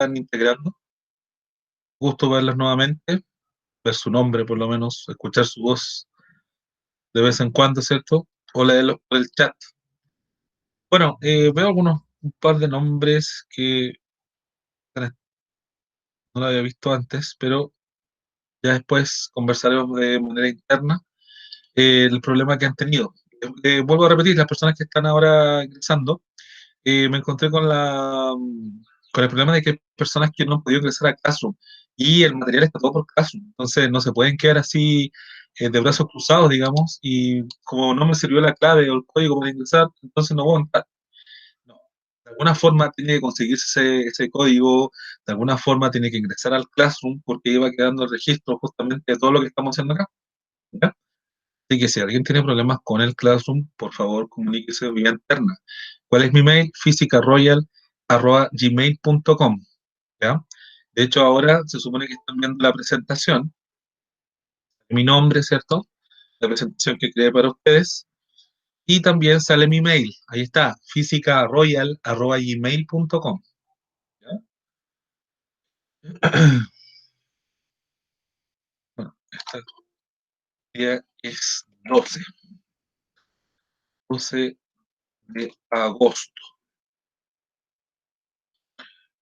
están integrando. Gusto verlos nuevamente, ver su nombre por lo menos, escuchar su voz de vez en cuando, ¿cierto? O leerlo por el chat. Bueno, veo un par de nombres que no lo había visto antes, pero ya después conversaremos de manera interna el problema que han tenido. Vuelvo a repetir, las personas que están ahora ingresando, me encontré con el problema de que hay personas que no han podido ingresar a Classroom y el material está todo por Classroom, entonces no se pueden quedar así de brazos cruzados, digamos, y como no me sirvió la clave o el código para ingresar, entonces no voy a entrar. No. De alguna forma tiene que conseguirse ese código, de alguna forma tiene que ingresar al Classroom porque iba quedando el registro justamente de todo lo que estamos haciendo acá. ¿Ya? Así que si alguien tiene problemas con el Classroom, por favor comuníquese vía interna. ¿Cuál es mi mail? physicaroyal@gmail.com. ¿Ya? De hecho, ahora se supone que están viendo la presentación, mi nombre, ¿cierto? La presentación que creé para ustedes. Y también sale mi mail. Ahí está, physicaroyal@gmail.com. ¿Ya? Bueno, este día es 12 de agosto.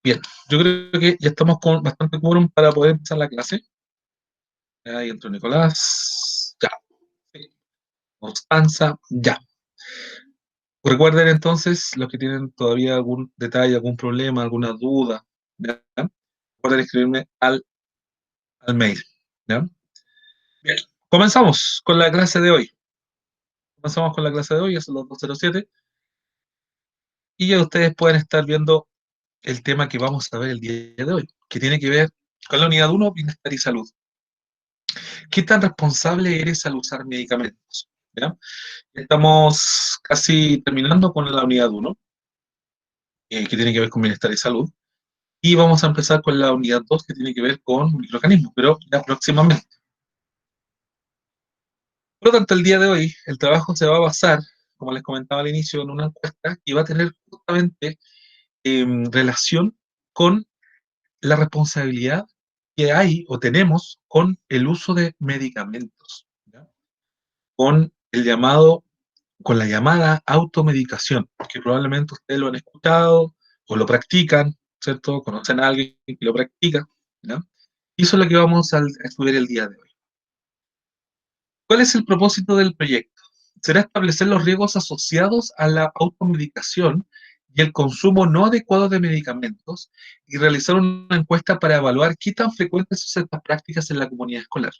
Bien, yo creo que ya estamos con bastante quórum para poder empezar la clase. Ahí entró Nicolás, ya. Sí. Constanza, ya. Recuerden entonces, los que tienen todavía algún detalle, algún problema, alguna duda, ¿ya? Recuerden escribirme al mail, ¿ya? Bien, comenzamos con la clase de hoy. Comenzamos con la clase de hoy, ya son los 2:07, y ya ustedes pueden estar viendo el tema que vamos a ver el día de hoy, que tiene que ver con la unidad 1, bienestar y salud. ¿Qué tan responsable eres al usar medicamentos? ¿Ya? Estamos casi terminando con la unidad 1, que tiene que ver con bienestar y salud, y vamos a empezar con la unidad 2, que tiene que ver con microorganismos, pero ya próximamente. Por lo tanto, el día de hoy, el trabajo se va a basar, como les comentaba al inicio, en una encuesta que va a tener justamente relación con la responsabilidad que hay o tenemos con el uso de medicamentos, ¿ya? Con el llamado, con la llamada automedicación, que probablemente ustedes lo han escuchado o lo practican, ¿cierto? Conocen a alguien que lo practica, ¿ya? Y eso es lo que vamos a estudiar el día de hoy. ¿Cuál es el propósito del proyecto? Será establecer los riesgos asociados a la automedicación y el consumo no adecuado de medicamentos y realizar una encuesta para evaluar qué tan frecuentes son estas prácticas en la comunidad escolar.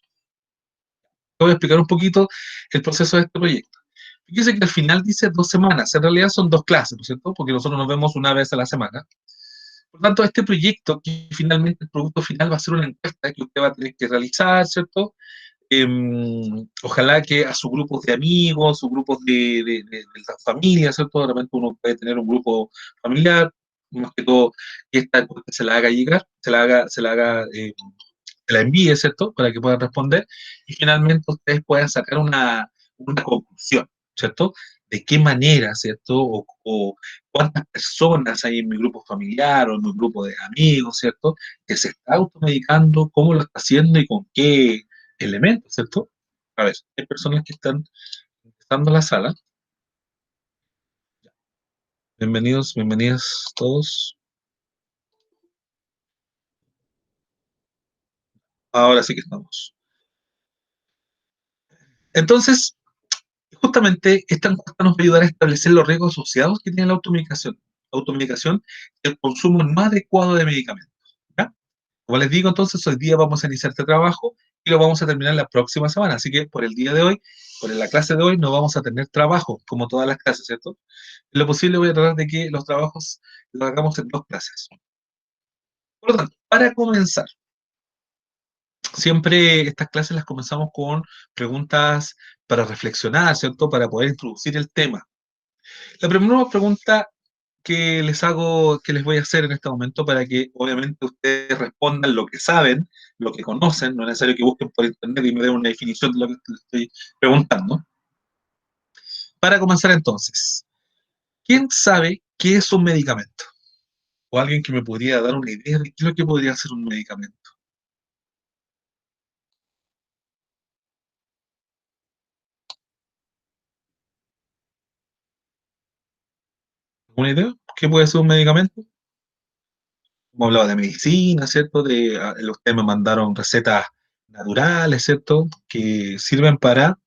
Voy a explicar un poquito el proceso de este proyecto. Fíjense que al final dice 2 semanas, en realidad son 2 clases, ¿no es cierto? Porque nosotros nos vemos una vez a la semana. Por tanto, este proyecto, que finalmente el producto final va a ser una encuesta que usted va a tener que realizar, ¿cierto? Ojalá que a sus grupos de amigos, sus grupos de la familia, ¿cierto? De repente uno puede tener un grupo familiar, más que todo, que esta encuesta se la haga llegar, se la envíe, ¿cierto? Para que puedan responder y finalmente ustedes puedan sacar una conclusión, ¿cierto? De qué manera, ¿cierto? O cuántas personas hay en mi grupo familiar o en mi grupo de amigos, ¿cierto? Que se está automedicando, cómo lo está haciendo y con qué elementos, ¿cierto? A ver, hay personas que están empezando la sala. Bienvenidos, bienvenidas todos. Ahora sí que estamos. Entonces, justamente esta encuesta nos va a ayudar a establecer los riesgos asociados que tiene la automedicación y el consumo no adecuado de medicamentos. ¿Ya? Como les digo, entonces hoy día vamos a iniciar este trabajo y lo vamos a terminar la próxima semana. Así que por el día de hoy, por la clase de hoy, no vamos a tener trabajo, como todas las clases, ¿cierto? En lo posible voy a tratar de que los trabajos los hagamos en 2 clases. Por lo tanto, para comenzar, siempre estas clases las comenzamos con preguntas para reflexionar, ¿cierto? Para poder introducir el tema. La primera pregunta que les hago, que les voy a hacer en este momento para que obviamente ustedes respondan lo que saben, lo que conocen, no es necesario que busquen por internet y me den una definición de lo que les estoy preguntando. Para comenzar entonces, ¿quién sabe qué es un medicamento? O alguien que me podría dar una idea de qué es lo que podría ser un medicamento. ¿Alguna idea? ¿Qué puede ser un medicamento? Hemos hablado de medicina, ¿cierto? Ustedes me mandaron recetas naturales, ¿cierto? Que sirven para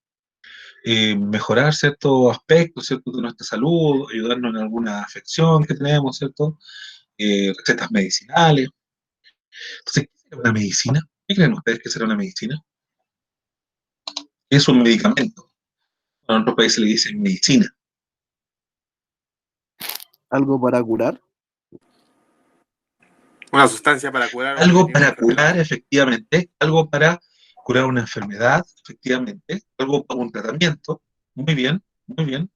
mejorar ciertos aspectos, ¿cierto? De nuestra salud, ayudarnos en alguna afección que tenemos, ¿cierto? Recetas medicinales. Entonces, ¿qué será una medicina? ¿Qué creen ustedes que será una medicina? Es un medicamento. En otros países le dicen medicina. ¿Algo para curar? Una sustancia para curar a uno que Algo tiene una para enfermedad. curar, efectivamente, algo para curar una enfermedad, efectivamente, algo para un tratamiento. Muy bien, muy bien.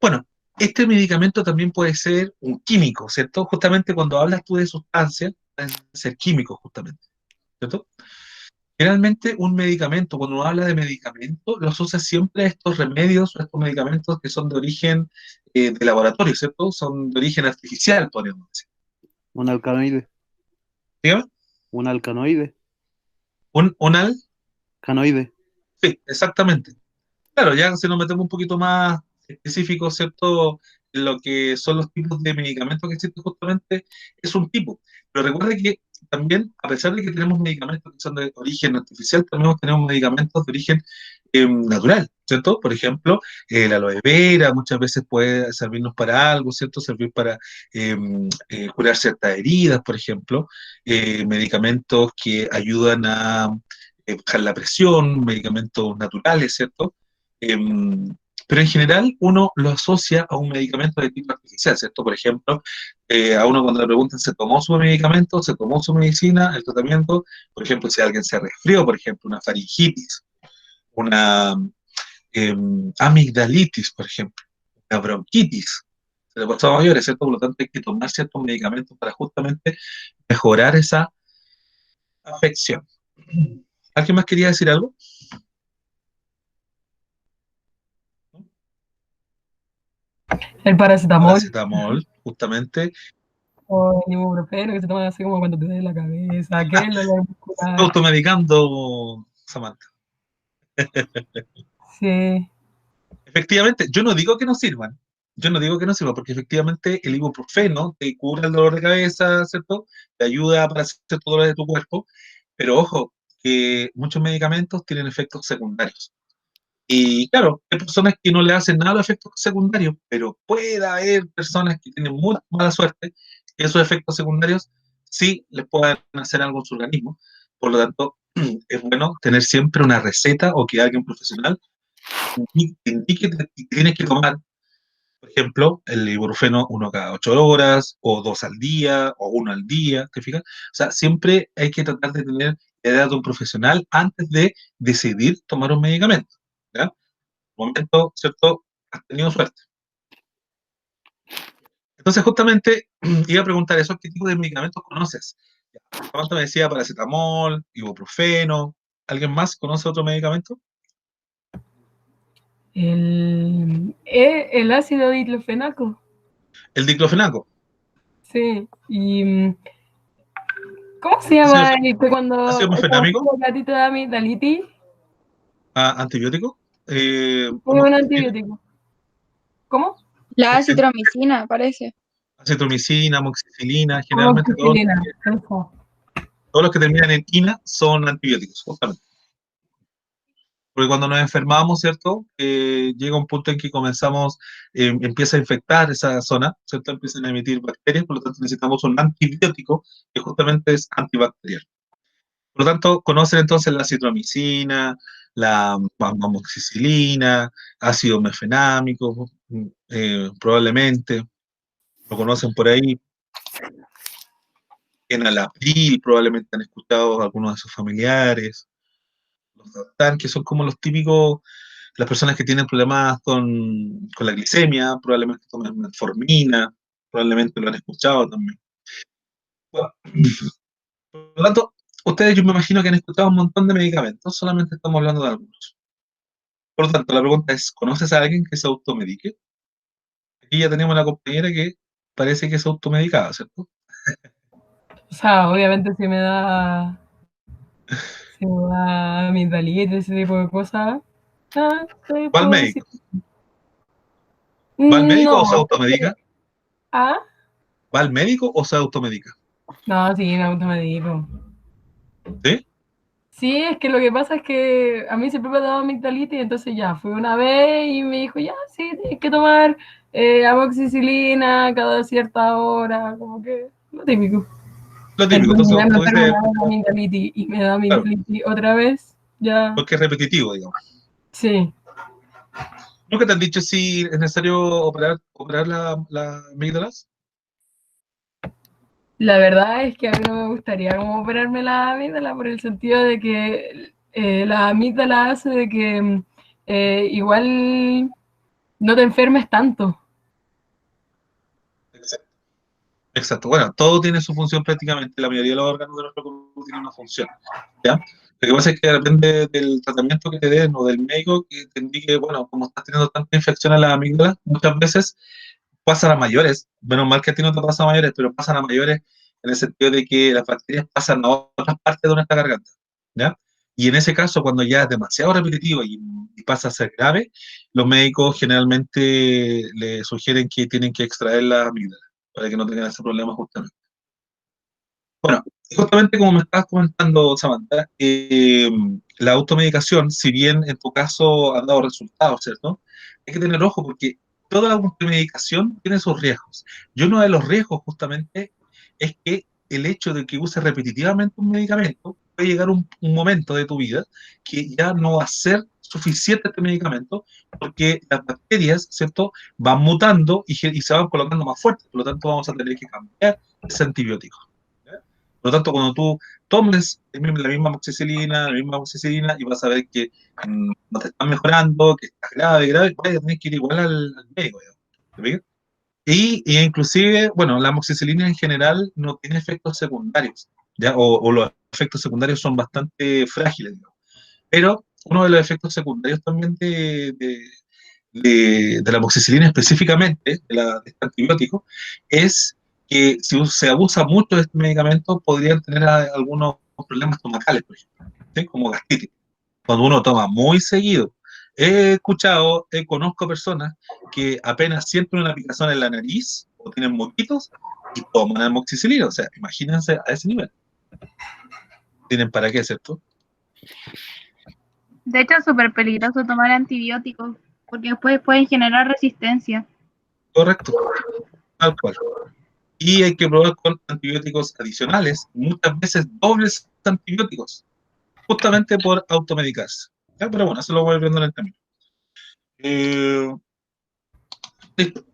Bueno, este medicamento también puede ser un químico, ¿cierto? Justamente cuando hablas tú de sustancias, pueden ser químicos, justamente, ¿cierto? Generalmente un medicamento, cuando uno habla de medicamento, los asocia siempre a estos remedios, a estos medicamentos que son de origen de laboratorio, ¿cierto? Son de origen artificial, podríamos decir. ¿Un alcanoide? Dígame, ¿Un alcanoide? un al, ¿Canoide? sí, exactamente. Claro, ya si nos metemos un poquito más específico, ¿cierto? En lo que son los tipos de medicamentos que existen justamente, es un tipo. Pero recuerda que también, a pesar de que tenemos medicamentos que son de origen artificial, también tenemos medicamentos de origen natural, ¿cierto? Por ejemplo, la aloe vera muchas veces puede servirnos para algo, ¿cierto? Servir para eh, curar ciertas heridas, por ejemplo. Medicamentos que ayudan a bajar la presión, medicamentos naturales, ¿cierto? Em, pero en general uno lo asocia a un medicamento de tipo artificial, ¿cierto? Por ejemplo, a uno cuando le preguntan, ¿se tomó su medicamento? ¿Se tomó su medicina? ¿El tratamiento? Por ejemplo, si alguien se resfrió, por ejemplo, una faringitis, una amigdalitis, por ejemplo, una bronquitis, se le pasó a mayores, ¿cierto? Por lo tanto, hay que tomar ciertos medicamentos para justamente mejorar esa afección. ¿Alguien más quería decir algo? El paracetamol Paracetamol, justamente. o el ibuprofeno que se toman así como cuando te duele la cabeza, que es el dolor Se está muscular. automedicando, Samantha. Sí. Efectivamente, yo no digo que no sirvan. Yo no digo que no sirva, porque efectivamente el ibuprofeno te cura el dolor de cabeza, ¿cierto? Te ayuda para hacer todo dolor de tu cuerpo. Pero ojo, que muchos medicamentos tienen efectos secundarios. Y claro, hay personas que no le hacen nada a los efectos secundarios, pero puede haber personas que tienen muy mala suerte que esos efectos secundarios sí les puedan hacer algo en su organismo. Por lo tanto, es bueno tener siempre una receta o que alguien profesional indique que tienes que tomar, por ejemplo, el ibuprofeno uno cada 8 horas, o dos al día, o uno al día, ¿te fijas? O sea, siempre hay que tratar de tener la idea de un profesional antes de decidir tomar un medicamento. ¿Ya? Momento, ¿cierto? Has tenido suerte. Entonces, justamente, iba a preguntar eso, ¿qué tipo de medicamentos conoces? ¿Cuánto me decía paracetamol, ibuprofeno? ¿Alguien más conoce otro medicamento? El ácido diclofenaco. El diclofenaco. Sí. Y ¿cómo se ¿Ácido, llama cuando ácido mefenámico? a ti te da amigdalitis? ¿Antibiótico? Es ¿Cómo? un antibiótico. ¿Cómo? La acitromicina, parece. Acetromicina, amoxicilina, generalmente Amoxicilina. Eso. todos los que terminan en ina son antibióticos, justamente. Porque cuando nos enfermamos, ¿cierto? Llega un punto en que comenzamos, empieza a infectar esa zona, ¿cierto? Empiezan a emitir bacterias, por lo tanto necesitamos un antibiótico que justamente es antibacterial. Por lo tanto, conocen entonces la citromicina, la amoxicilina, ácido mefenámico, probablemente, lo conocen por ahí. Enalapril, probablemente han escuchado algunos de sus familiares. Los Zartán, que son como los típicos, las personas que tienen problemas con la glicemia, probablemente toman metformina, probablemente lo han escuchado también. Bueno, por lo tanto, ustedes yo me imagino que han escuchado un montón de medicamentos, solamente estamos hablando de algunos. Por lo tanto, la pregunta es, ¿conoces a alguien que se automedique? Aquí ya tenemos una compañera que parece que se automedicaba, ¿cierto? O sea, obviamente si me da amigdalitis, ese tipo de cosas, te ¿Va al puedo decir. médico? ¿Va al médico o se No, automedica? ah, ¿Va al médico o se automedica? no, sí, me automedico. ¿Sí? Sí, es que lo que pasa es que a mí siempre me ha dado amigdalitis, entonces ya, fui una vez y me dijo, ya, sí, tienes que tomar amoxicilina cada cierta hora, como que lo típico. Lo típico, Entonces entonces ya me tú enfermo dices, una vez de amigdalitis y me da claro, amigdalitis otra vez, ya, porque es repetitivo, digamos. sí. ¿Nunca te han dicho si es necesario operar la amígdalas? La verdad es que a mí no me gustaría como operarme la amígdala por el sentido de que la amígdala hace de que igual no te enfermes tanto. Exacto. Exacto. Bueno, todo tiene su función prácticamente, la mayoría de los órganos de nuestro cuerpo tienen una función, ¿ya? Lo que pasa es que depende del tratamiento que te den o del médico que te indique, bueno, como estás teniendo tanta infección a la amígdala, muchas veces pasan a mayores, menos mal que a ti no te pasa a mayores, pero pasan a mayores en el sentido de que las bacterias pasan a otras partes de nuestra garganta, ¿ya? Y en ese caso, cuando ya es demasiado repetitivo y pasa a ser grave, los médicos generalmente le sugieren que tienen que extraer la amígdala para que no tengan ese problema justamente. Bueno, justamente como me estabas comentando, Samantha, la automedicación, si bien en tu caso ha dado resultados, ¿cierto? Hay que tener ojo porque toda la automedicación tiene sus riesgos. Y uno de los riesgos justamente es que el hecho de que uses repetitivamente un medicamento puede llegar un momento de tu vida que ya no va a ser suficiente este medicamento porque las bacterias, ¿cierto?, van mutando y se van colocando más fuertes. Por lo tanto, vamos a tener que cambiar ese antibiótico. ¿Ya? Por lo tanto, cuando tú tomes la misma amoxicilina, y vas a ver que no te estás mejorando, que estás grave, vas a tener que ir igual al médico. ¿Ya? Y inclusive, bueno, la amoxicilina en general no tiene efectos secundarios, ¿ya? O los efectos secundarios son bastante frágiles, digamos. Pero uno de los efectos secundarios también de la amoxicilina específicamente, de este antibiótico, es que si se abusa mucho de este medicamento podrían tener algunos problemas estomacales, por ejemplo, ¿sí? Como gastritis. Cuando uno toma muy seguido. He escuchado, conozco personas que apenas sienten una picazón en la nariz o tienen moquitos y toman amoxicilina. O sea, imagínense a ese nivel. ¿Tienen para qué, cierto? De hecho, es súper peligroso tomar antibióticos porque después pueden generar resistencia. Correcto, tal cual. Y hay que probar con antibióticos adicionales, muchas veces dobles antibióticos, justamente por automedicarse. ¿Ya? Pero bueno, eso lo voy viendo en el camino. Listo.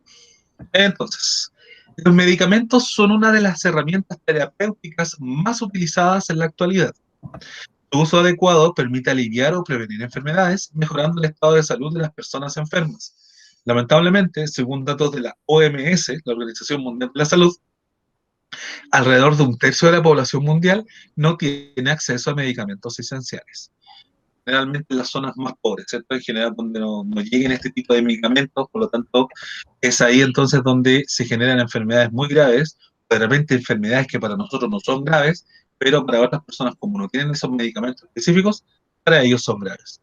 Entonces, los medicamentos son una de las herramientas terapéuticas más utilizadas en la actualidad. Su uso adecuado permite aliviar o prevenir enfermedades, mejorando el estado de salud de las personas enfermas. Lamentablemente, según datos de la OMS, la Organización Mundial de la Salud, alrededor de un tercio de la población mundial no tiene acceso a medicamentos esenciales. Generalmente en las zonas más pobres, ¿cierto? En general donde no lleguen este tipo de medicamentos, por lo tanto, es ahí entonces donde se generan enfermedades muy graves, de repente enfermedades que para nosotros no son graves, pero para otras personas, como no tienen esos medicamentos específicos, para ellos son graves.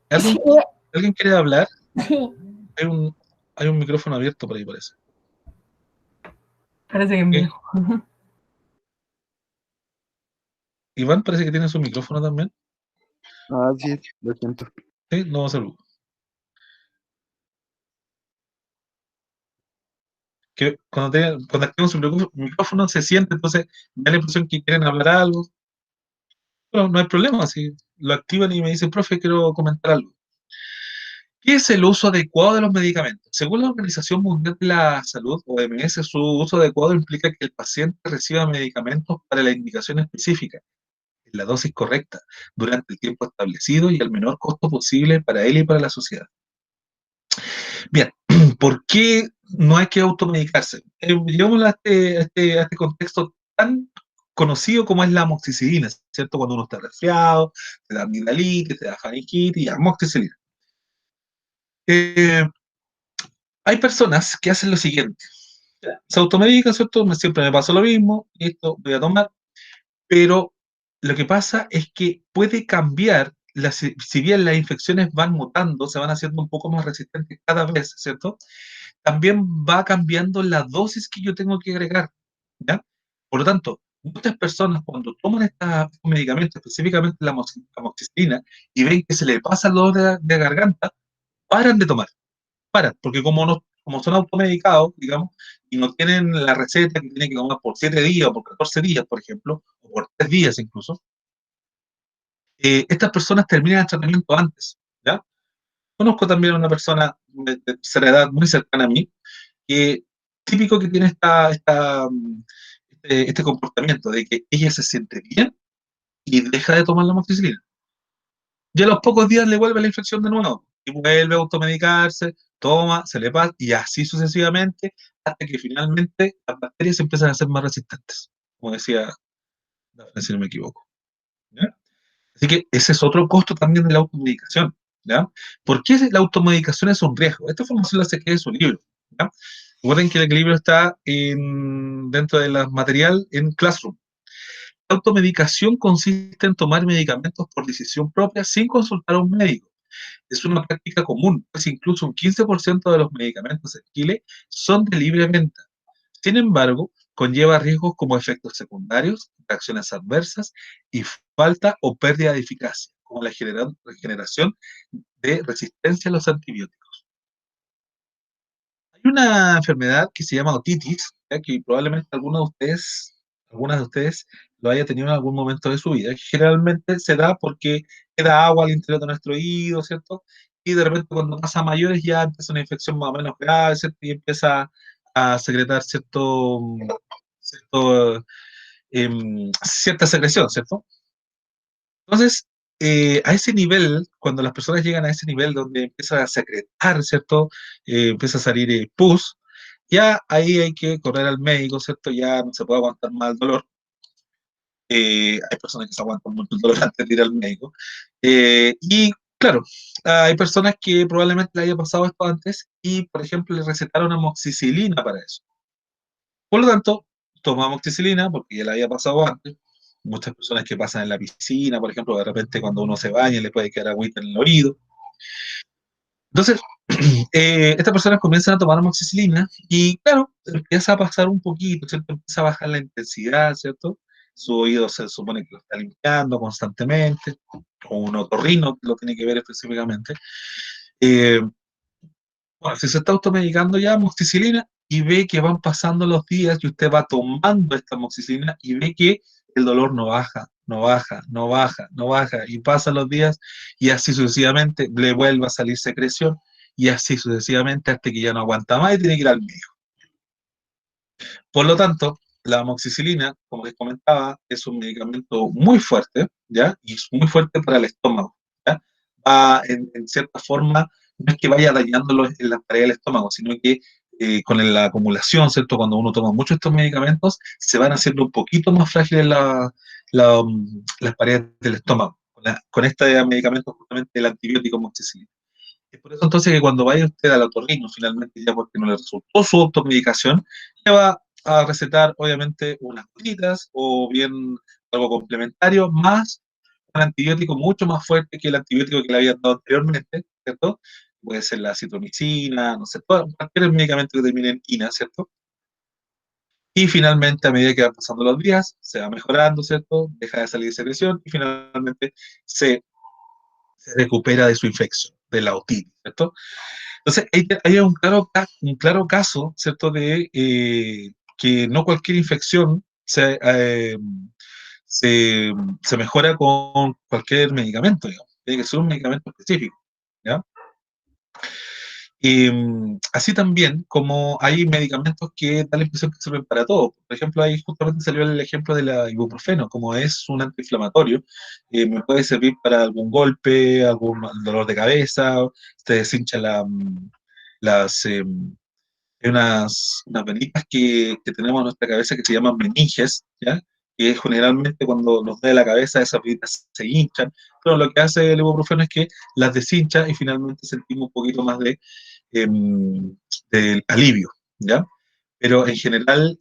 ¿Alguien, ¿alguien quiere hablar? Hay un, hay un micrófono abierto por ahí, parece. Parece que es ¿Sí? mío. Iván parece que tiene su micrófono también. Ah, sí, lo siento. Sí, no, salud. Que cuando activan su micrófono se siente, entonces me da la impresión que quieren hablar algo. Bueno, no hay problema, si lo activan y me dicen, profe, quiero comentar algo. ¿Qué es el uso adecuado de los medicamentos? Según la Organización Mundial de la Salud, OMS, su uso adecuado implica que el paciente reciba medicamentos para la indicación específica, en la dosis correcta, durante el tiempo establecido y al menor costo posible para él y para la sociedad. Bien, ¿por qué no hay que automedicarse? Llevémoslo a este contexto tan conocido como es la amoxicilina, ¿cierto? Cuando uno está resfriado, te da amigdalitis, te da faringitis y amoxicilina. Eh, Hay personas que hacen lo siguiente. Se automedica, ¿cierto? Siempre me pasa lo mismo, esto voy a tomar, pero lo que pasa es que puede cambiar, si bien las infecciones van mutando, se van haciendo un poco más resistentes cada vez, ¿cierto? También va cambiando la dosis que yo tengo que agregar, ¿ya? Por lo tanto, muchas personas cuando toman estos medicamentos, específicamente la amoxicilina, y ven que se le pasa el dolor de garganta, paran de tomar, paran, porque como son automedicados, digamos, y no tienen la receta que tienen que tomar por 7 días o por 14 días, por ejemplo, o por 3 días incluso, estas personas terminan el tratamiento antes, ¿ya? Conozco también a una persona de tercera edad muy cercana a mí, que típico que tiene este comportamiento de que ella se siente bien y deja de tomar la amoxicilina. Y a los pocos días le vuelve la infección de nuevo y vuelve a automedicarse, toma, se le pasa y así sucesivamente hasta que finalmente las bacterias empiezan a ser más resistentes, como decía Dafne, si no me equivoco. ¿Ya? Así que ese es otro costo también de la automedicación. ¿Ya? ¿Por qué la automedicación es un riesgo? Esta información la saqué de su libro. ¿Ya? Recuerden que el libro está dentro del material en Classroom. La automedicación consiste en tomar medicamentos por decisión propia sin consultar a un médico. Es una práctica común, pues incluso un 15% de los medicamentos en Chile son de libre venta. Sin embargo, conlleva riesgos como efectos secundarios, reacciones adversas y falta o pérdida de eficacia, como la generación de resistencia a los antibióticos. Hay una enfermedad que se llama otitis, ¿ya? Que probablemente algunas de ustedes lo haya tenido en algún momento de su vida, que generalmente se da porque queda agua al interior de nuestro oído, ¿cierto? Y de repente cuando pasa a mayores ya empieza una infección más o menos grave, ¿cierto? Y empieza a secretar cierto, cierta secreción, ¿cierto? Entonces, a ese nivel, cuando las personas llegan a ese nivel donde empieza a secretar, ¿cierto? Empieza a salir pus, ya ahí hay que correr al médico, ¿cierto? Ya no se puede aguantar más el dolor. Hay personas que se aguantan mucho el dolor antes de ir al médico. Y claro, hay personas que probablemente le haya pasado esto antes y, por ejemplo, le recetaron amoxicilina para eso. Por lo tanto, toma amoxicilina porque ya le había pasado antes. Muchas personas que pasan en la piscina, por ejemplo, de repente cuando uno se baña le puede quedar agüita en el oído. Entonces, estas personas comienzan a tomar amoxicilina y, claro, empieza a pasar un poquito, ¿cierto? Empieza a bajar la intensidad, ¿cierto? Su oído se supone que lo está limpiando constantemente, o un otorrino que lo tiene que ver específicamente. Eh, bueno, si se está automedicando ya amoxicilina y ve que van pasando los días y usted va tomando esta amoxicilina y ve que el dolor no baja, no baja, no baja, no baja, y pasan los días y así sucesivamente le vuelve a salir secreción y así sucesivamente hasta que ya no aguanta más y tiene que ir al médico. Por lo tanto, la amoxicilina, como les comentaba, es un medicamento muy fuerte, ¿ya? Y es muy fuerte para el estómago, ¿ya? Va en cierta forma, no es que vaya dañándolo en la pared del estómago, sino que con la acumulación, ¿cierto? Cuando uno toma muchos estos medicamentos, se van haciendo un poquito más frágiles las paredes del estómago. Con este medicamento, justamente el antibiótico amoxicilina. Es por eso entonces que cuando vaya usted al otorrino, finalmente ya porque no le resultó su automedicación, le va a recetar obviamente unas gotitas o bien algo complementario, más un antibiótico mucho más fuerte que el antibiótico que le habían dado anteriormente, ¿cierto? Puede ser la citromicina, no sé, cualquier medicamento que termine en ina, ¿cierto? Y finalmente, a medida que van pasando los días, se va mejorando, ¿cierto? Deja de salir secreción y finalmente se recupera de su infección, de la otitis, ¿cierto? Entonces, hay un claro caso, ¿cierto?, de que no cualquier infección se, se mejora con cualquier medicamento, digamos. Tiene que ser un medicamento específico, ¿ya? Así también, como hay medicamentos que da la impresión que sirven para todo. Por ejemplo, ahí justamente salió el ejemplo de la ibuprofeno, como es un antiinflamatorio, me puede servir para algún golpe, algún dolor de cabeza, te deshincha las, hay unas venitas que tenemos en nuestra cabeza que se llaman meninges, ¿ya? Que es generalmente cuando nos duele la cabeza, esas venitas se hinchan, pero lo que hace el ibuprofeno es que las deshincha y finalmente sentimos un poquito más de alivio, ¿ya? pero en general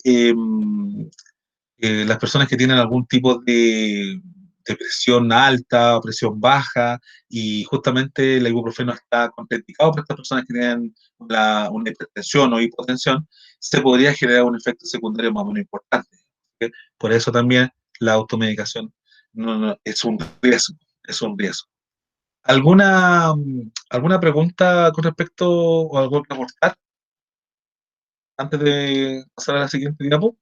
las personas que tienen algún tipo de presión alta o presión baja, y justamente el ibuprofeno está contraindicado para estas personas que tienen una hipertensión o hipotensión, se podría generar un efecto secundario más o menos importante. ¿Okay? Por eso también la automedicación es un riesgo, es un riesgo. ¿Alguna pregunta con respecto o algo que aportar antes de pasar a la siguiente diapo?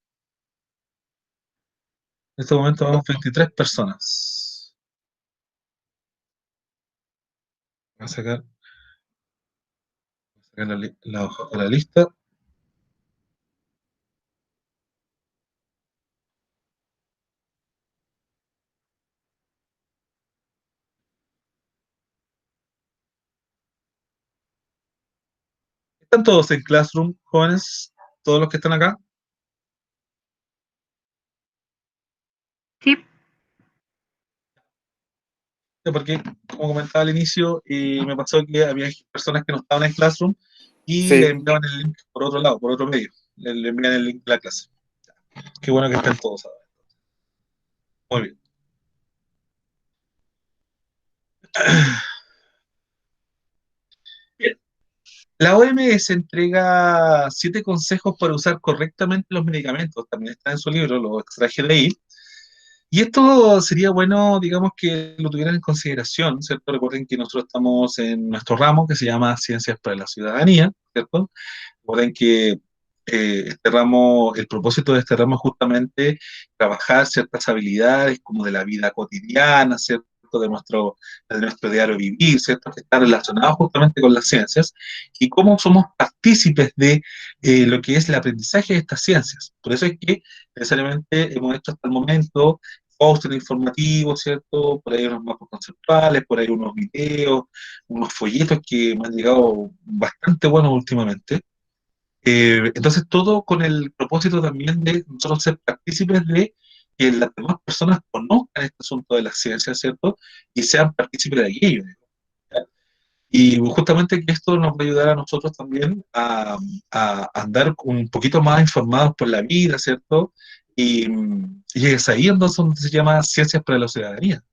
En este momento vamos 23 personas. Voy a sacar la hoja de la lista. ¿Están todos en Classroom, jóvenes? ¿Todos los que están acá? Sí, Porque, como comentaba al inicio, me pasó que había personas que no estaban en Classroom y le Sí. enviaban el link por otro lado, por otro medio. Le envían el link de la clase. Qué bueno que estén todos ahora. Muy bien. Bien. La OMS entrega 7 consejos para usar correctamente los medicamentos. También está en su libro, lo extraje de ahí. Y esto sería bueno, digamos, que lo tuvieran en consideración, ¿cierto? Recuerden que nosotros estamos en nuestro ramo que se llama Ciencias para la Ciudadanía, ¿cierto? Recuerden que este ramo, el propósito de este ramo es justamente trabajar ciertas habilidades como de la vida cotidiana, ¿cierto? De nuestro diario vivir, ¿cierto? Que está relacionado justamente con las ciencias y cómo somos partícipes de lo que es el aprendizaje de estas ciencias. Por eso es que necesariamente hemos hecho hasta el momento póster informativos, ¿cierto? Por ahí unos mapas conceptuales, por ahí unos videos, unos folletos que me han llegado bastante buenos últimamente. Entonces, todo con el propósito también de nosotros ser partícipes de que las demás personas conozcan este asunto de la ciencia, ¿cierto? Y sean partícipes de aquello. ¿Ya? Y justamente que esto nos va a ayudar a nosotros también a andar un poquito más informados por la vida, ¿cierto? Y es ahí entonces donde se llama Ciencias para la Ciudadanía.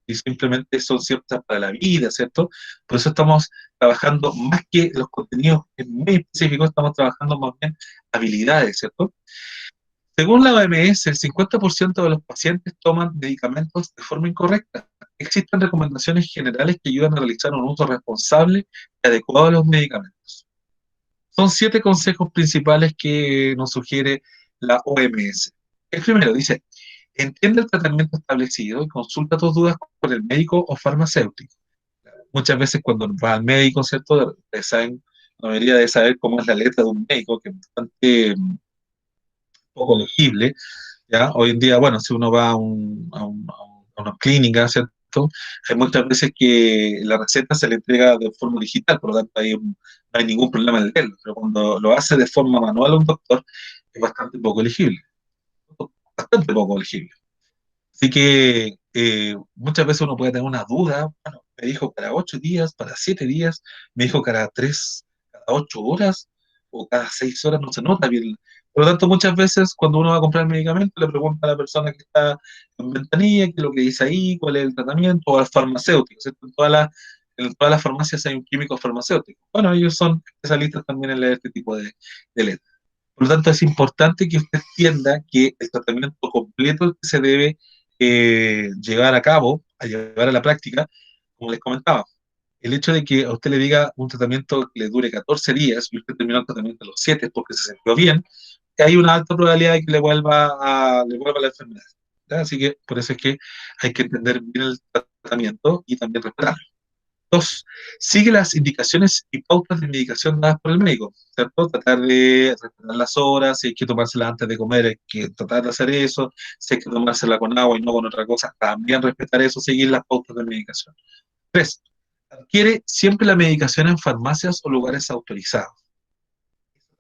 Y simplemente son ciertas para la vida, ¿cierto? Por eso estamos trabajando más que los contenidos muy específicos, estamos trabajando más bien habilidades, ¿cierto? Según la OMS, el 50% de los pacientes toman medicamentos de forma incorrecta. Existen recomendaciones generales que ayudan a realizar un uso responsable y adecuado de los medicamentos. Son 7 consejos principales que nos sugiere la OMS. El primero dice, entiende el tratamiento establecido y consulta tus dudas con el médico o farmacéutico. Muchas veces cuando vas al médico, ¿cierto? La mayoría debe saber cómo es la letra de un médico, que es bastante poco legible, ¿ya? Hoy en día, bueno, si uno va a una clínica, ¿cierto? Hay muchas veces que la receta se le entrega de forma digital, por lo tanto no hay ningún problema en leerlo, pero cuando lo hace de forma manual un doctor, es bastante poco legible. Así que muchas veces uno puede tener una duda, bueno, me dijo cada 8 días, para 7 días, me dijo cada 8 horas o cada 6 horas, no se nota bien. Por lo tanto, muchas veces cuando uno va a comprar medicamento, le pregunta a la persona que está en ventanilla qué es lo que dice ahí, cuál es el tratamiento, o al farmacéutico, ¿cierto? En todas las farmacias hay un químico farmacéutico. Bueno, ellos son especialistas también en leer este tipo de letras. Por lo tanto, es importante que usted entienda que el tratamiento completo que se debe llevar a cabo, a llevar a la práctica, como les comentaba, el hecho de que a usted le diga un tratamiento que le dure 14 días y usted terminó el tratamiento a los 7 porque se sintió bien, hay una alta probabilidad de que le vuelva la enfermedad. ¿Ya? Así que por eso es que hay que entender bien el tratamiento y también respetarlo. Dos, sigue las indicaciones y pautas de medicación dadas por el médico, ¿cierto? Tratar de respetar las horas, si hay que tomársela antes de comer, hay que tratar de hacer eso, si hay que tomársela con agua y no con otra cosa, también respetar eso, seguir las pautas de medicación. Tres, adquiere siempre la medicación en farmacias o lugares autorizados.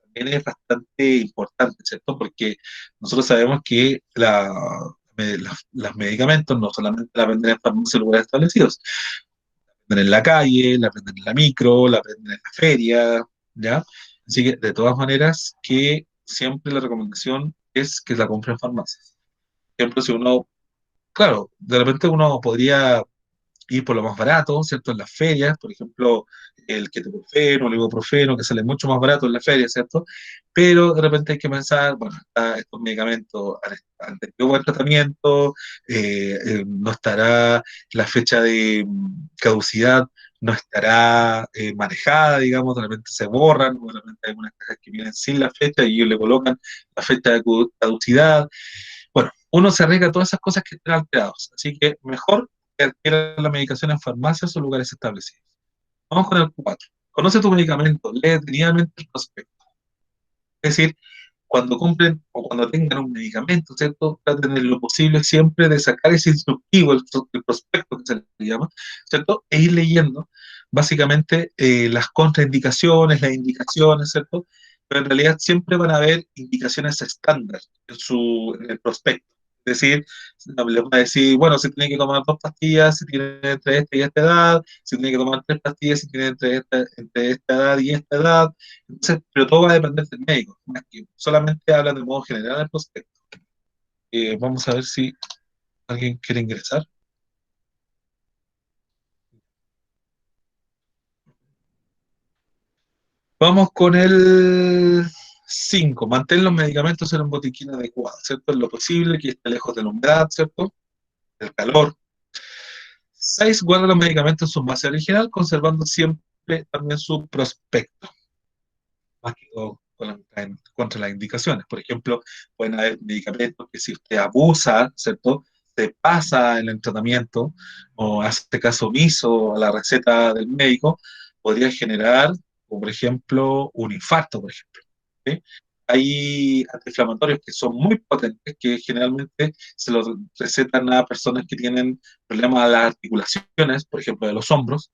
También es bastante importante, ¿cierto? Porque nosotros sabemos que las medicamentos no solamente la venden en farmacias o lugares establecidos, en la calle, la aprenden en la micro, la aprenden en la feria, ¿ya? Así que, de todas maneras, que siempre la recomendación es que la compre en farmacias. Por ejemplo, si uno, claro, de repente uno podría ir por lo más barato, ¿cierto? En las ferias, por ejemplo, el ketoprofeno, el ibuprofeno, que sale mucho más barato en la feria, ¿cierto? Pero de repente hay que pensar, bueno, estos medicamentos han tenido buen tratamiento, no estará la fecha de caducidad, no estará manejada, digamos, de repente se borran, o de repente hay algunas cajas que vienen sin la fecha y ellos le colocan la fecha de caducidad. Bueno, uno se arriesga a todas esas cosas que estén alteradas, así que mejor que adquiera la medicación en farmacias o lugares establecidos. Vamos con el 4. Conoce tu medicamento, lee detenidamente el prospecto. Es decir, cuando compren o cuando tengan un medicamento, ¿cierto? Traten en lo posible siempre de sacar ese instructivo, el prospecto que se le llama, ¿cierto? E ir leyendo básicamente las contraindicaciones, las indicaciones, ¿cierto? Pero en realidad siempre van a haber indicaciones estándar en el prospecto. Es decir, les va a decir, bueno, si tiene que tomar 2 pastillas, si tiene entre esta y esta edad, si tiene que tomar 3 pastillas, si tiene entre esta edad y esta edad. Entonces, pero todo va a depender del médico, más que solamente habla de modo general al prospecto. Vamos a ver si alguien quiere ingresar. Vamos con el 5. Mantén los medicamentos en un botiquín adecuado, ¿cierto? En lo posible, que esté lejos de la humedad, ¿cierto? Del calor. 6. Guarda los medicamentos en su base original, conservando siempre también su prospecto. Más que todo contra las indicaciones. Por ejemplo, pueden haber medicamentos que si usted abusa, ¿cierto? Se pasa en el tratamiento o hace caso omiso a la receta del médico, podría generar, como por ejemplo, un infarto, por ejemplo. ¿Sí? Hay antiinflamatorios que son muy potentes, que generalmente se los recetan a personas que tienen problemas de las articulaciones, por ejemplo, de los hombros,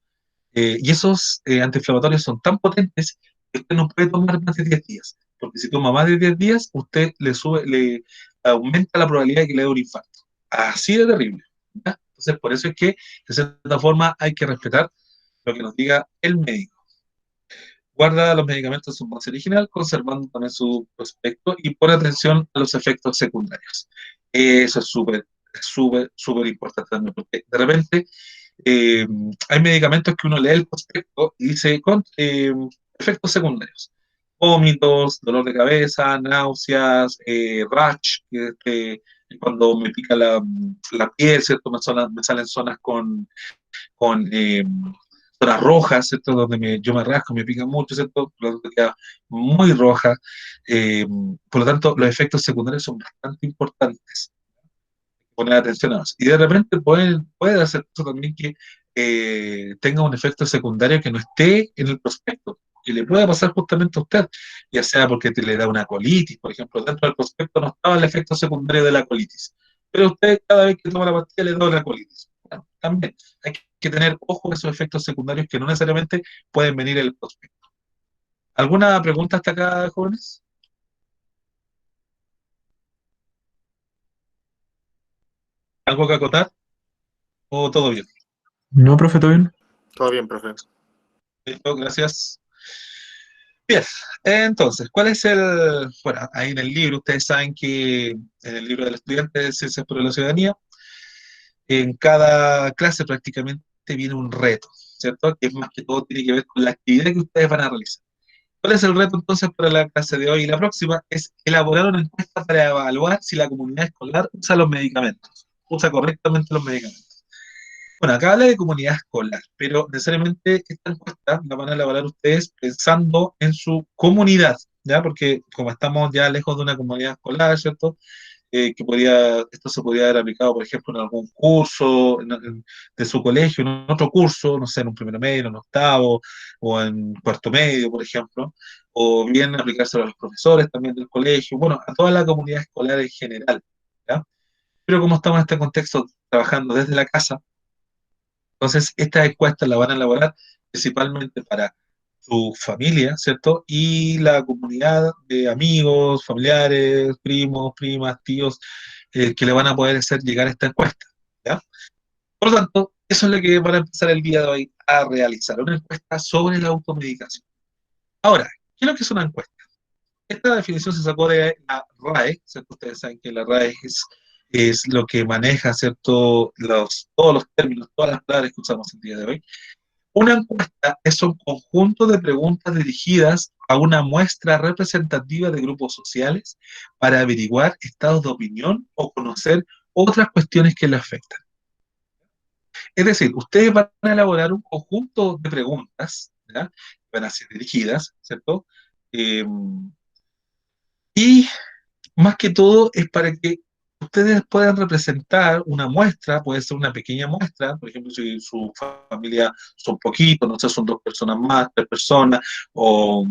y esos antiinflamatorios son tan potentes que usted no puede tomar más de 10 días, porque si toma más de 10 días, usted le aumenta la probabilidad de que le dé un infarto. Así de terrible. ¿Ya? Entonces, por eso es que, de cierta forma, hay que respetar lo que nos diga el médico. Guarda los medicamentos en su base original, conservando también su prospecto y pon atención a los efectos secundarios. Eso es súper importante también, porque de repente eh, hay medicamentos que uno lee el prospecto y dice con efectos secundarios. Vómitos, dolor de cabeza, náuseas, rash, cuando me pica la piel, ¿cierto? Me salen zonas con zonas rojas, ¿cierto? Donde yo me rasco, me pica mucho, ¿cierto? Por lo tanto, queda muy roja. Por lo tanto, los efectos secundarios son bastante importantes. Poner atención a eso. Y de repente puede hacer eso también que tenga un efecto secundario que no esté en el prospecto, que le pueda pasar justamente a usted, ya sea porque le da una colitis, por ejemplo, dentro del prospecto no estaba el efecto secundario de la colitis, pero usted cada vez que toma la pastilla le da una colitis. Bueno, también hay que tener ojo a esos efectos secundarios que no necesariamente pueden venir en el prospecto. ¿Alguna pregunta hasta acá, jóvenes? ¿Algo que acotar? ¿O todo bien? No, profe, ¿todo bien? Todo bien, profe. Listo, gracias. Bien, entonces, ¿cuál es el...? Bueno, ahí en el libro, ustedes saben que en el libro del estudiante de Ciencias por la Ciudadanía, en cada clase prácticamente viene un reto, ¿cierto? Que es más que todo tiene que ver con la actividad que ustedes van a realizar. ¿Cuál es el reto entonces para la clase de hoy y la próxima? Es elaborar una encuesta para evaluar si la comunidad escolar usa los medicamentos, usa correctamente los medicamentos. Bueno, acá habla de comunidad escolar, pero necesariamente esta encuesta la van a elaborar ustedes pensando en su comunidad, ¿ya? Porque como estamos ya lejos de una comunidad escolar, ¿cierto? Esto se podría haber aplicado, por ejemplo, en algún curso de su colegio, en otro curso, no sé, en un primero medio, en un octavo, o en cuarto medio, por ejemplo, o bien aplicárselo a los profesores también del colegio, bueno, a toda la comunidad escolar en general, ¿ya? Pero como estamos en este contexto trabajando desde la casa, entonces, estas encuestas las van a elaborar principalmente para su familia, ¿cierto? Y la comunidad de amigos, familiares, primos, primas, tíos, que le van a poder hacer llegar esta encuesta, ¿ya? Por lo tanto, eso es lo que van a empezar el día de hoy a realizar, una encuesta sobre la automedicación. Ahora, ¿qué es lo que es una encuesta? esta definición se sacó de la RAE, ¿cierto? Ustedes saben que la RAE es lo que maneja, ¿cierto? Todos los términos, todas las palabras que usamos el día de hoy. Una encuesta es un conjunto de preguntas dirigidas a una muestra representativa de grupos sociales para averiguar estados de opinión o conocer otras cuestiones que le afectan. Es decir, ustedes van a elaborar un conjunto de preguntas, ¿ya? Van a ser dirigidas, ¿cierto? Eh, y más que todo es para que ustedes puedan representar una muestra, puede ser una pequeña muestra, por ejemplo, si su familia son poquitos, no sé, son 2 personas más, 3 personas, o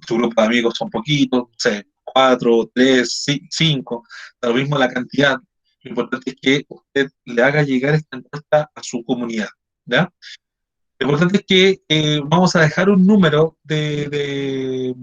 su grupo de amigos son poquitos, no sé, 4, 3, 5, da lo mismo la cantidad. Lo importante es que usted le haga llegar esta encuesta a su comunidad, ¿ya? Lo importante es que vamos a dejar un número de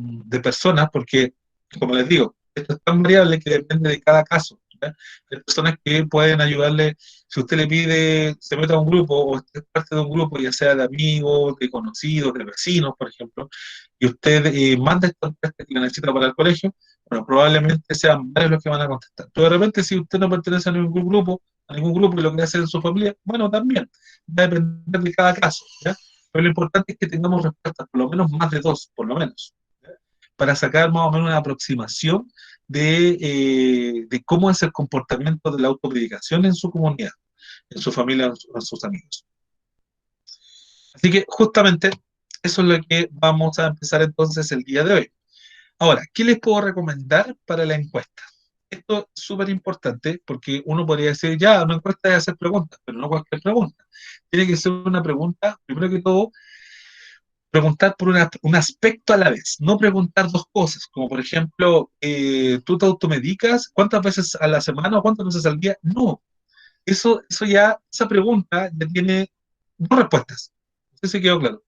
personas, porque, como les digo, esto es tan variable que depende de cada caso, ¿ya? Hay personas que pueden ayudarle, si usted le pide, se meta a un grupo, o usted es parte de un grupo, ya sea de amigos, de conocidos, de vecinos, por ejemplo, y usted manda esta encuesta que la necesita para el colegio, bueno, probablemente sean varios los que van a contestar. Pero de repente, si usted no pertenece a ningún grupo y lo quiere hacer en su familia, bueno, también va a depender de cada caso, ¿ya? Pero lo importante es que tengamos respuestas, por lo menos más de 2, por lo menos, ¿ya? Para sacar más o menos una aproximación de cómo es el comportamiento de la automedicación en su comunidad, en su familia, en sus amigos. Así que justamente eso es lo que vamos a empezar entonces el día de hoy. Ahora, ¿qué les puedo recomendar para la encuesta? Esto es súper importante porque uno podría decir, ya, una encuesta es hacer preguntas, pero no cualquier pregunta. Tiene que ser una pregunta, primero que todo, preguntar por un aspecto a la vez, no preguntar 2 cosas, como por ejemplo, ¿tú te automedicas? ¿Cuántas veces a la semana o cuántas veces al día? No, eso ya, esa pregunta ya tiene 2 respuestas. No sé si quedó claro.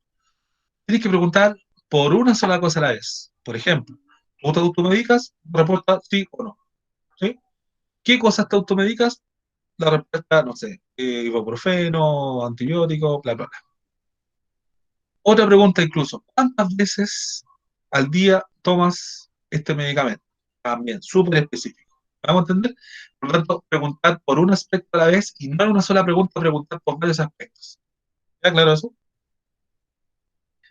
Tienes que preguntar por una sola cosa a la vez. Por ejemplo, ¿tú te automedicas? Respuesta sí o no. ¿Sí? ¿Qué cosas te automedicas? La respuesta, no sé, ibuprofeno, antibiótico, bla, bla, bla. Otra pregunta incluso, ¿cuántas veces al día tomas este medicamento? También, súper específico. ¿Vamos a entender? Por lo tanto, preguntar por un aspecto a la vez y no en una sola pregunta, preguntar por varios aspectos. ¿Está claro eso?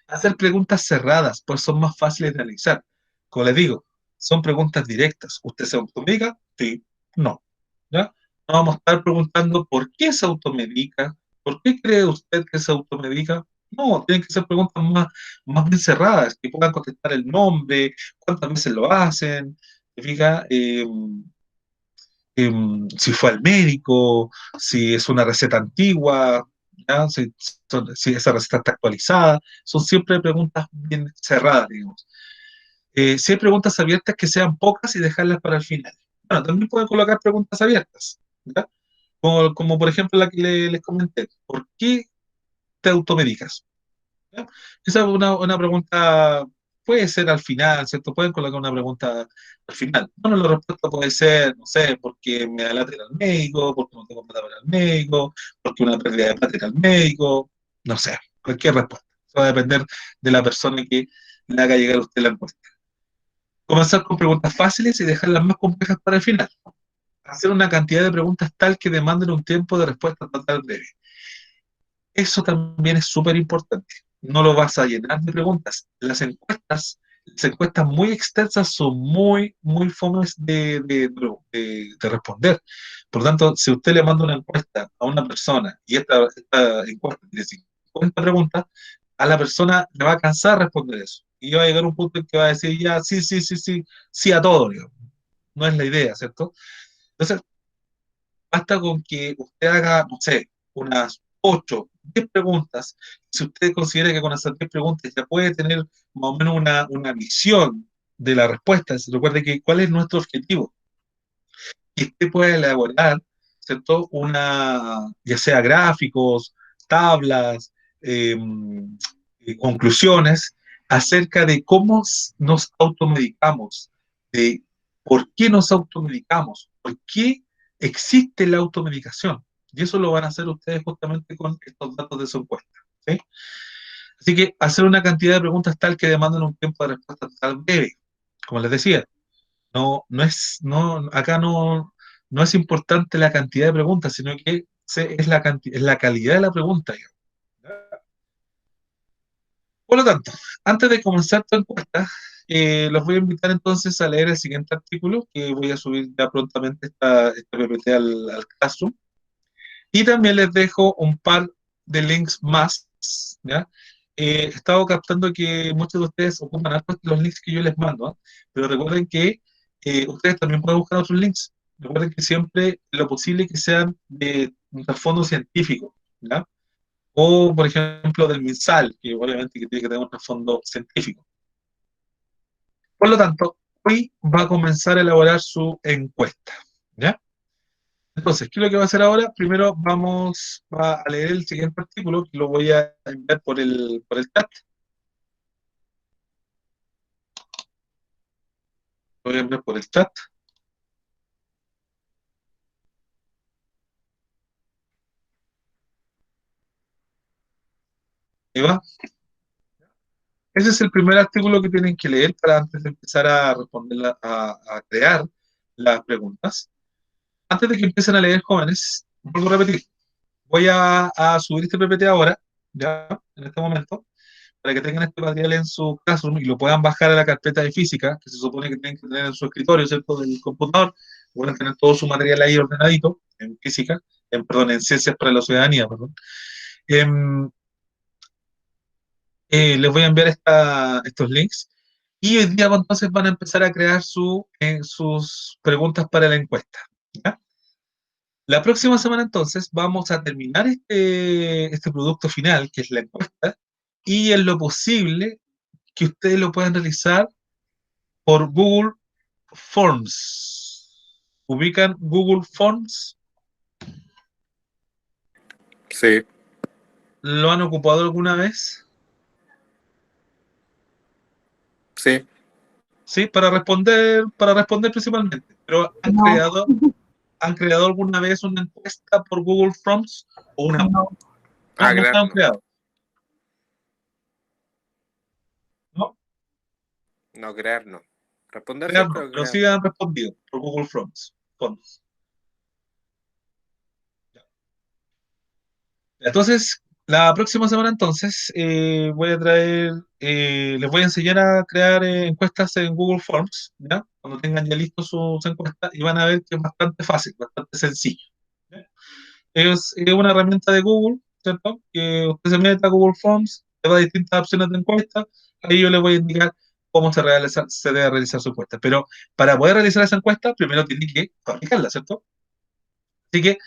Hacer preguntas cerradas, pues son más fáciles de analizar. Como les digo, son preguntas directas. ¿Usted se automedica? Sí, no. ¿Ya? No vamos a estar preguntando por qué se automedica, por qué cree usted que se automedica. No, tienen que ser preguntas más bien cerradas, que puedan contestar el nombre, cuántas veces lo hacen, ¿se fija? Si fue al médico, si es una receta antigua, ¿ya? Si esa receta está actualizada, son siempre preguntas bien cerradas, digamos. Si hay preguntas abiertas, que sean pocas y dejarlas para el final. Bueno, también pueden colocar preguntas abiertas, ¿ya? Como por ejemplo la que les comenté, ¿por qué te automedicas? ¿Ya? Esa es una pregunta, puede ser al final, ¿cierto? Pueden colocar una pregunta al final. Bueno, la respuesta puede ser, no sé, porque me da lata ir al médico, porque no tengo plata para ir al médico, porque una pérdida de plata ir al médico, no sé, cualquier respuesta. Eso va a depender de la persona que le haga llegar a usted la encuesta. Comenzar con preguntas fáciles y dejar las más complejas para el final. Hacer una cantidad de preguntas tal que demanden un tiempo de respuesta total breve. Eso también es súper importante. No lo vas a llenar de preguntas. Las encuestas muy extensas son muy fomes de responder. Por lo tanto, si usted le manda una encuesta a una persona y esta encuesta tiene 50 preguntas, a la persona le va a cansar responder eso. Y va a llegar un punto en que va a decir, ya, sí, sí, sí, sí, sí a todo, digamos. No es la idea, ¿cierto? Entonces, basta con que usted haga, no sé, unas 8, 10 preguntas. Si usted considera que con esas 10 preguntas ya puede tener más o menos una visión de la respuesta, recuerde que cuál es nuestro objetivo. Y usted puede elaborar, ¿cierto? Ya sea gráficos, tablas, eh, conclusiones acerca de cómo nos automedicamos, de por qué nos automedicamos, por qué existe la automedicación. Y eso lo van a hacer ustedes justamente con estos datos de su encuesta, ¿sí? Así que hacer una cantidad de preguntas tal que demandan un tiempo de respuesta total breve. como les decía, acá no es importante la cantidad de preguntas, sino que es la calidad de la pregunta, digamos. Por lo tanto, antes de comenzar tu encuesta, los voy a invitar entonces a leer el siguiente artículo, que voy a subir ya prontamente esta PPT al Classroom. Y también les dejo un par de links más, ¿ya? He estado captando que muchos de ustedes ocupan harto los links que yo les mando, ¿ah? Pero recuerden que ustedes también pueden buscar otros links. Recuerden que siempre lo posible que sean de un trasfondo científico, ¿ya? O, por ejemplo, del MinSal, que obviamente que tiene que tener un trasfondo científico. Por lo tanto, hoy va a comenzar a elaborar su encuesta, ¿ya? Entonces, ¿qué es lo que va a hacer ahora? Primero va a leer el siguiente artículo, que lo voy a enviar por el chat. Lo voy a enviar por el chat. Ahí va. Ese es el primer artículo que tienen que leer para antes de empezar a responder, a crear las preguntas. Antes de que empiecen a leer, jóvenes, vuelvo a repetir, voy a subir este PPT ahora, ya, en este momento, para que tengan este material en su Classroom y lo puedan bajar a la carpeta de física, que se supone que tienen que tener en su escritorio, ¿cierto?, del computador. Pueden tener todo su material ahí ordenadito, en física, perdón, en ciencias para la ciudadanía, perdón. Les voy a enviar estos links y hoy día entonces van a empezar a crear sus preguntas para la encuesta, ¿ya? La próxima semana entonces vamos a terminar este producto final, que es la encuesta, y en lo posible que ustedes lo puedan realizar por Google Forms. ¿Ubican Google Forms? Sí, ¿Lo han ocupado alguna vez? sí. Sí, para responder principalmente. Pero No, ¿han creado alguna vez una encuesta por Google Forms? ¿O una? no, No, Ah, nunca crear han no. creado. ¿No? No, crear no. Responder sí, Crear no, pero pero crear sí no. han respondido por Google Forms. Entonces, la próxima semana entonces les voy a enseñar a crear encuestas en Google Forms, ¿ya? Cuando tengan ya listos sus encuestas y van a ver que es bastante fácil, bastante sencillo, ¿ya? Es una herramienta de Google, ¿cierto? Que usted se mete a Google Forms, le da distintas opciones de encuesta, ahí yo le voy a indicar cómo se debe realizar su encuesta. Pero para poder realizar esa encuesta, primero tiene que fabricarla, ¿cierto? Así que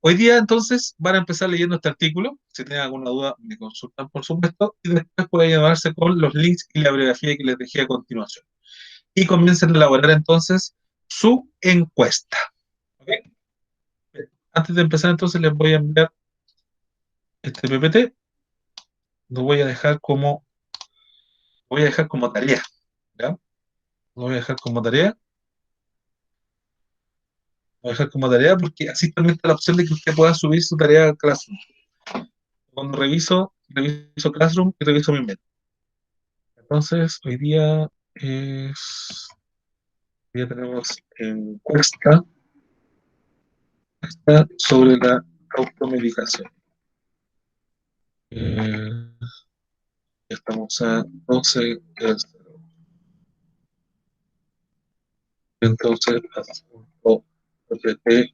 hoy día entonces van a empezar leyendo este artículo. Si tienen alguna duda, me consultan por supuesto, y después pueden llevarse con los links y la bibliografía que les dejé a continuación. Y comiencen a elaborar entonces su encuesta. ¿Ok? Antes de empezar entonces les voy a enviar este PPT. Lo voy a dejar como tarea. ¿Ya? Lo voy a dejar como tarea. Lo voy a dejar como tarea porque así también está la opción de que usted pueda subir su tarea a Classroom. Cuando reviso Classroom y reviso mi mail. Entonces, hoy día tenemos encuesta sobre la automedicación. Estamos a 12 de entonces, asunto PPT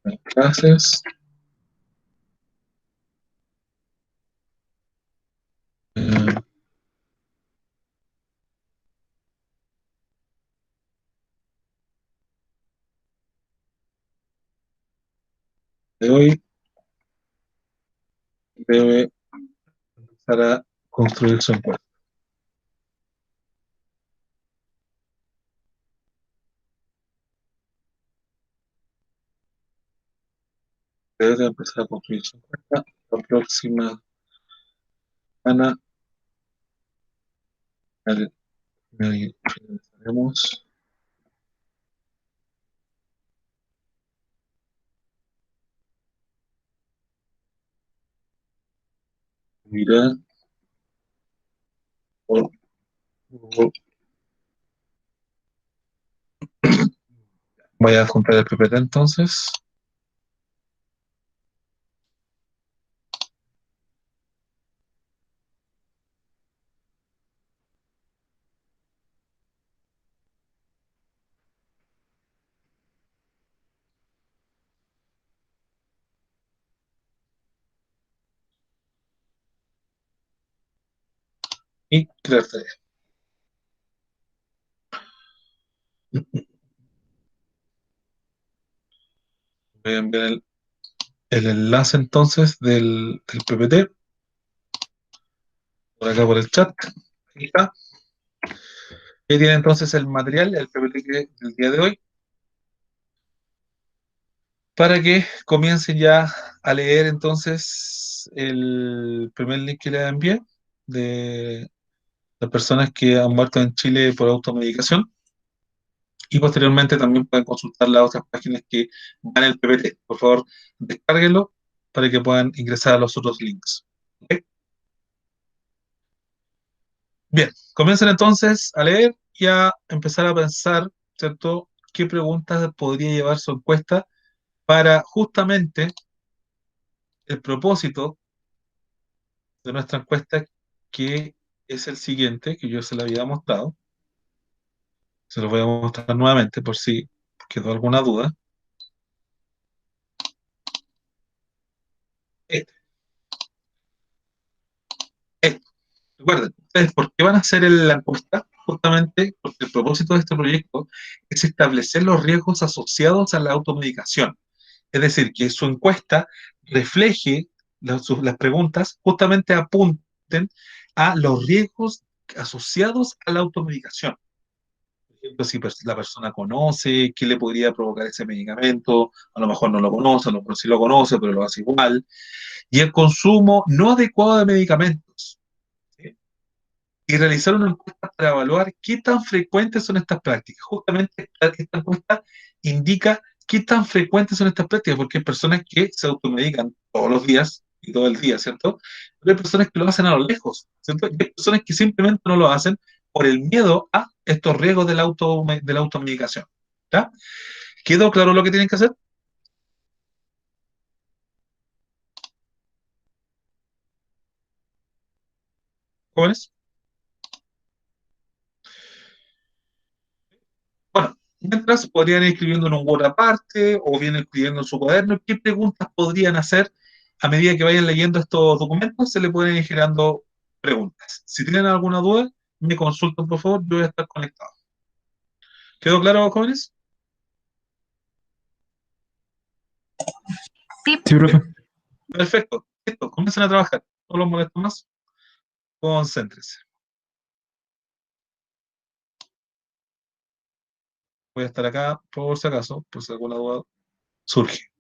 en clases. Eh, de hoy debe empezar a construir su encuesta. Debe empezar a construir su encuesta. La próxima semana finalizaremos. Mirá por Google Voy a adjuntar el PPT entonces. Y crear tarea. Voy a enviar el enlace entonces del PPT por acá por el chat. Ahí está. Ahí tiene entonces el material, el PPT del día de hoy, para que comiencen ya a leer entonces el primer link que les envié de las personas que han muerto en Chile por automedicación. Y posteriormente también pueden consultar las otras páginas que van en el PPT. Por favor, descárguenlo para que puedan ingresar a los otros links. ¿Ok? Bien, comiencen entonces a leer y a empezar a pensar, ¿cierto?, qué preguntas podría llevar su encuesta para justamente el propósito de nuestra encuesta, que es el siguiente, que yo se lo había mostrado. Se lo voy a mostrar nuevamente por si quedó alguna duda. Este, este. Recuerden, ustedes, ¿por qué van a hacer la encuesta? Justamente porque el propósito de este proyecto es establecer los riesgos asociados a la automedicación. Es decir, que su encuesta refleje las preguntas, justamente apunten a los riesgos asociados a la automedicación. Por ejemplo, si la persona conoce qué le podría provocar ese medicamento, a lo mejor no lo conoce, a lo mejor sí lo conoce, pero lo hace igual. Y el consumo no adecuado de medicamentos. ¿Sí? Y realizar una encuesta para evaluar qué tan frecuentes son estas prácticas. Justamente esta encuesta indica qué tan frecuentes son estas prácticas, porque hay personas que se automedican todos los días y todo el día, ¿cierto? Pero hay personas que lo hacen a lo lejos, ¿cierto? Y hay personas que simplemente no lo hacen por el miedo a estos riesgos de la automedicación. ¿Ya? ¿Quedó claro lo que tienen que hacer? Jóvenes. Bueno, mientras podrían ir escribiendo en un Word aparte o bien escribiendo en su cuaderno, ¿qué preguntas podrían hacer a medida que vayan leyendo estos documentos? Se le pueden ir generando preguntas. Si tienen alguna duda, me consultan, por favor, yo voy a estar conectado. ¿Quedó claro, jóvenes? Sí, Sí, profe. Perfecto. Listo, comiencen a trabajar. No los molesto más. Concéntrense. Voy a estar acá por si acaso, por si alguna duda surge.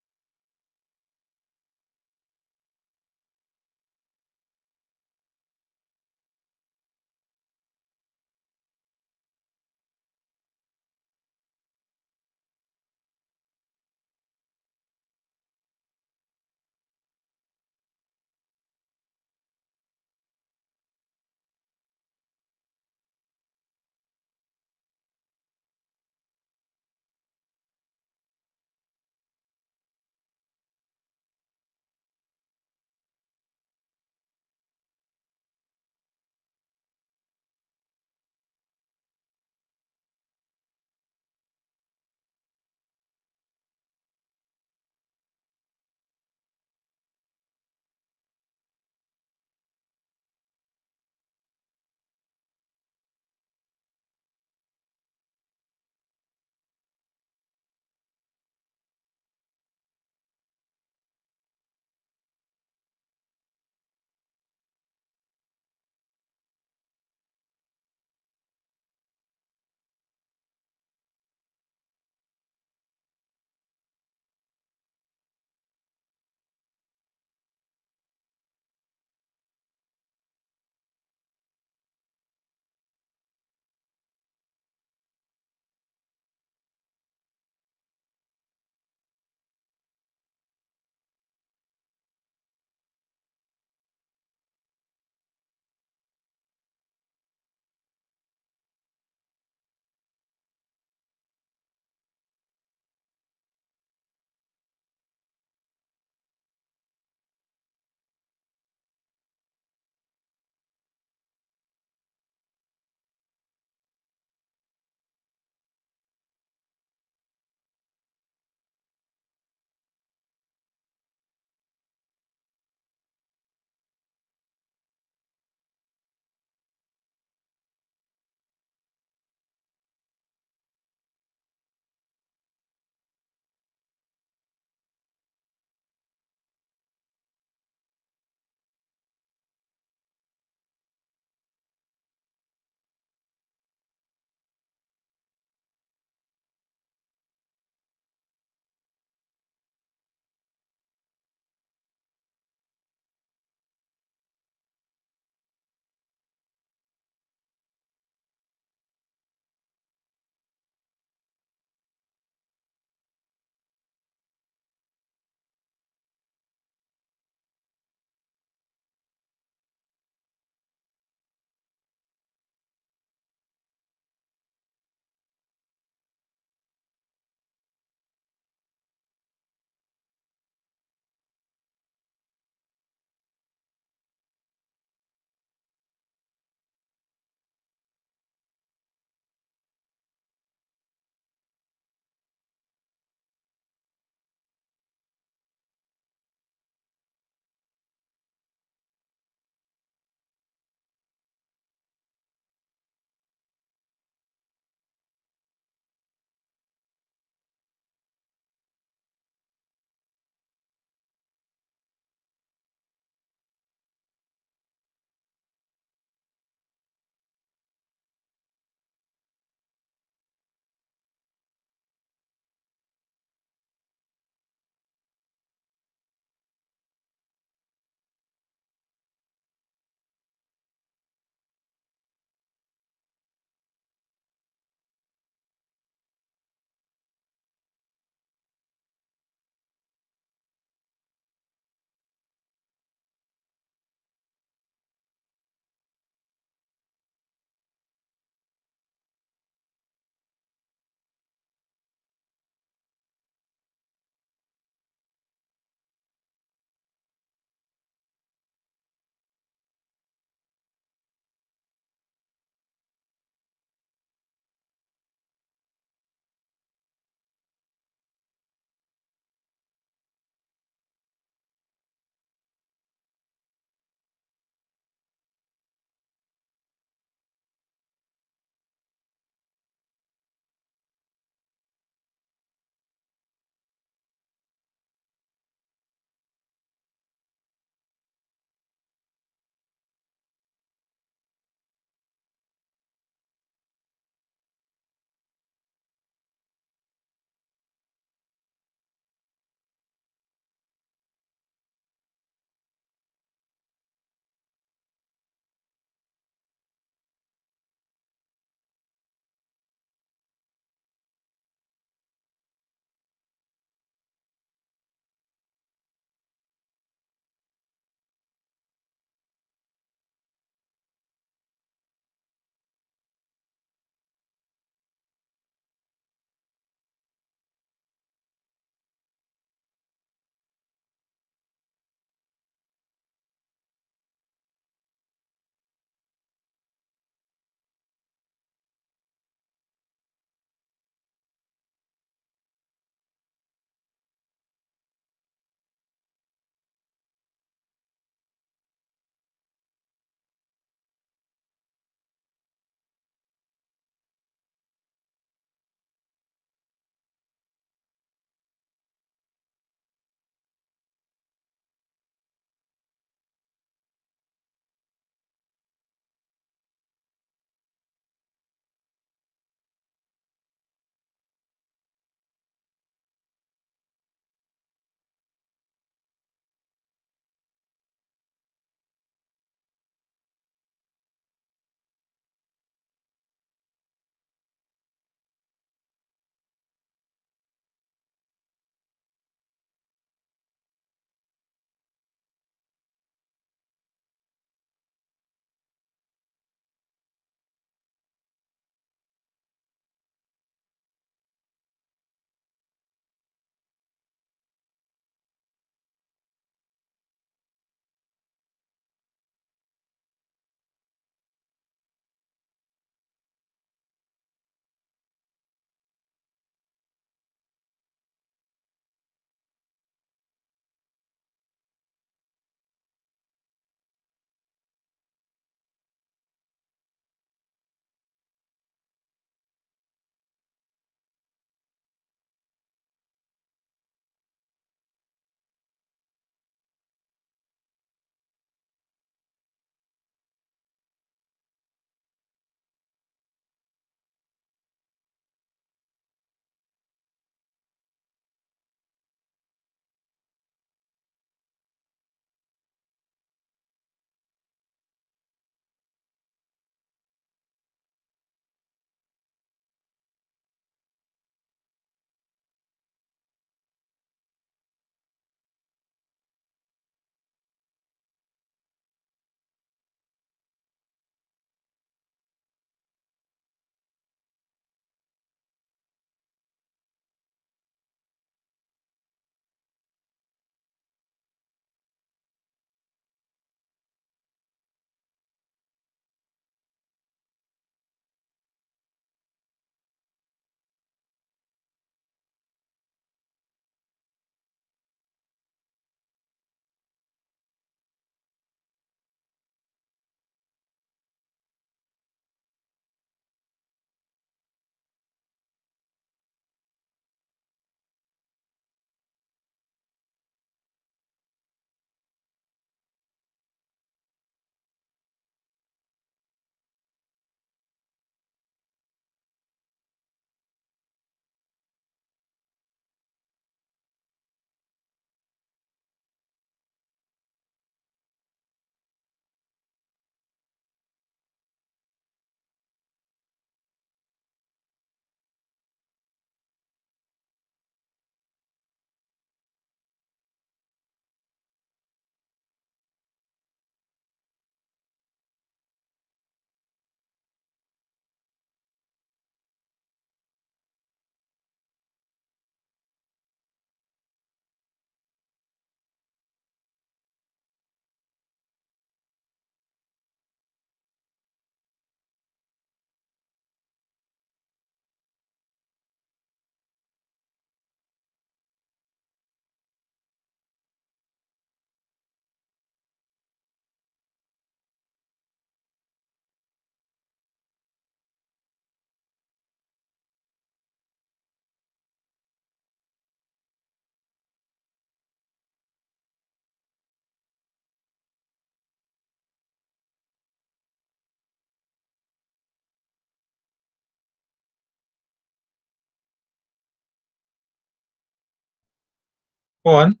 ¿Cómo van?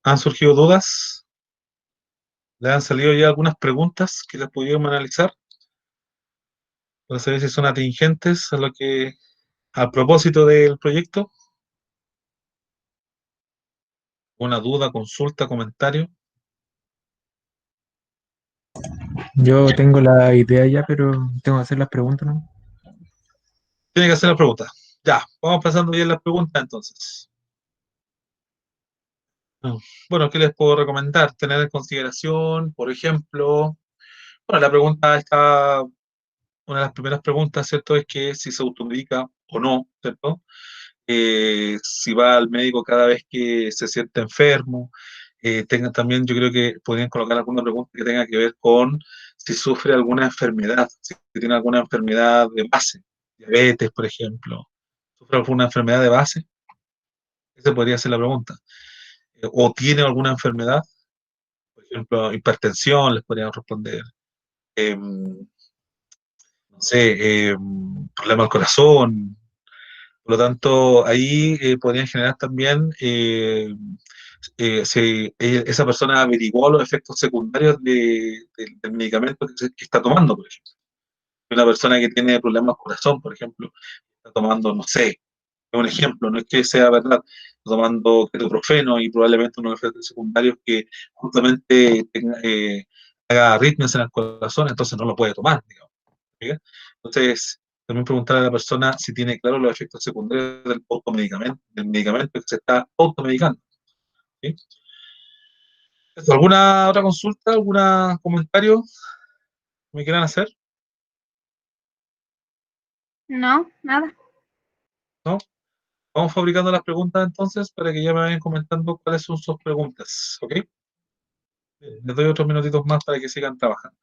¿Han surgido dudas? ¿Le han salido ya algunas preguntas que las podríamos analizar para saber si son atingentes a lo que, al propósito del proyecto? ¿Una duda, consulta, comentario? Yo tengo la idea ya, pero tengo que hacer las preguntas, ¿no? Tiene que hacer la pregunta. Ya, vamos pasando bien las preguntas entonces. Mm. Bueno, ¿qué les puedo recomendar? Tener en consideración, por ejemplo, bueno, la pregunta está, una de las primeras preguntas, ¿cierto? Es que si se automedica o no, ¿cierto? Si va al médico cada vez que se siente enfermo. Tenga también, yo creo que podrían colocar alguna pregunta que tenga que ver con si sufre alguna enfermedad, si tiene alguna enfermedad de base, diabetes, por ejemplo. ¿Sufre alguna enfermedad de base? Esa podría ser la pregunta. ¿O tiene alguna enfermedad? Por ejemplo, hipertensión, les podrían responder. No sé, problema al corazón. Por lo tanto, ahí podrían generar también si esa persona averiguó los efectos secundarios del medicamento que está tomando, por ejemplo. Una persona que tiene problemas al corazón, por ejemplo, está tomando, no sé, es un ejemplo, no es que sea verdad, está tomando ketoprofeno y probablemente unos efectos secundarios que justamente haga arritmias en el corazón, entonces no lo puede tomar, digamos. ¿Sí? Entonces, también preguntar a la persona si tiene claro los efectos secundarios del medicamento que se está automedicando. ¿Sí? ¿Alguna otra consulta, algún comentario que me quieran hacer? No, nada. ¿No? Vamos fabricando las preguntas entonces para que ya me vayan comentando cuáles son sus preguntas, ¿ok? Les doy otros minutitos más para que sigan trabajando.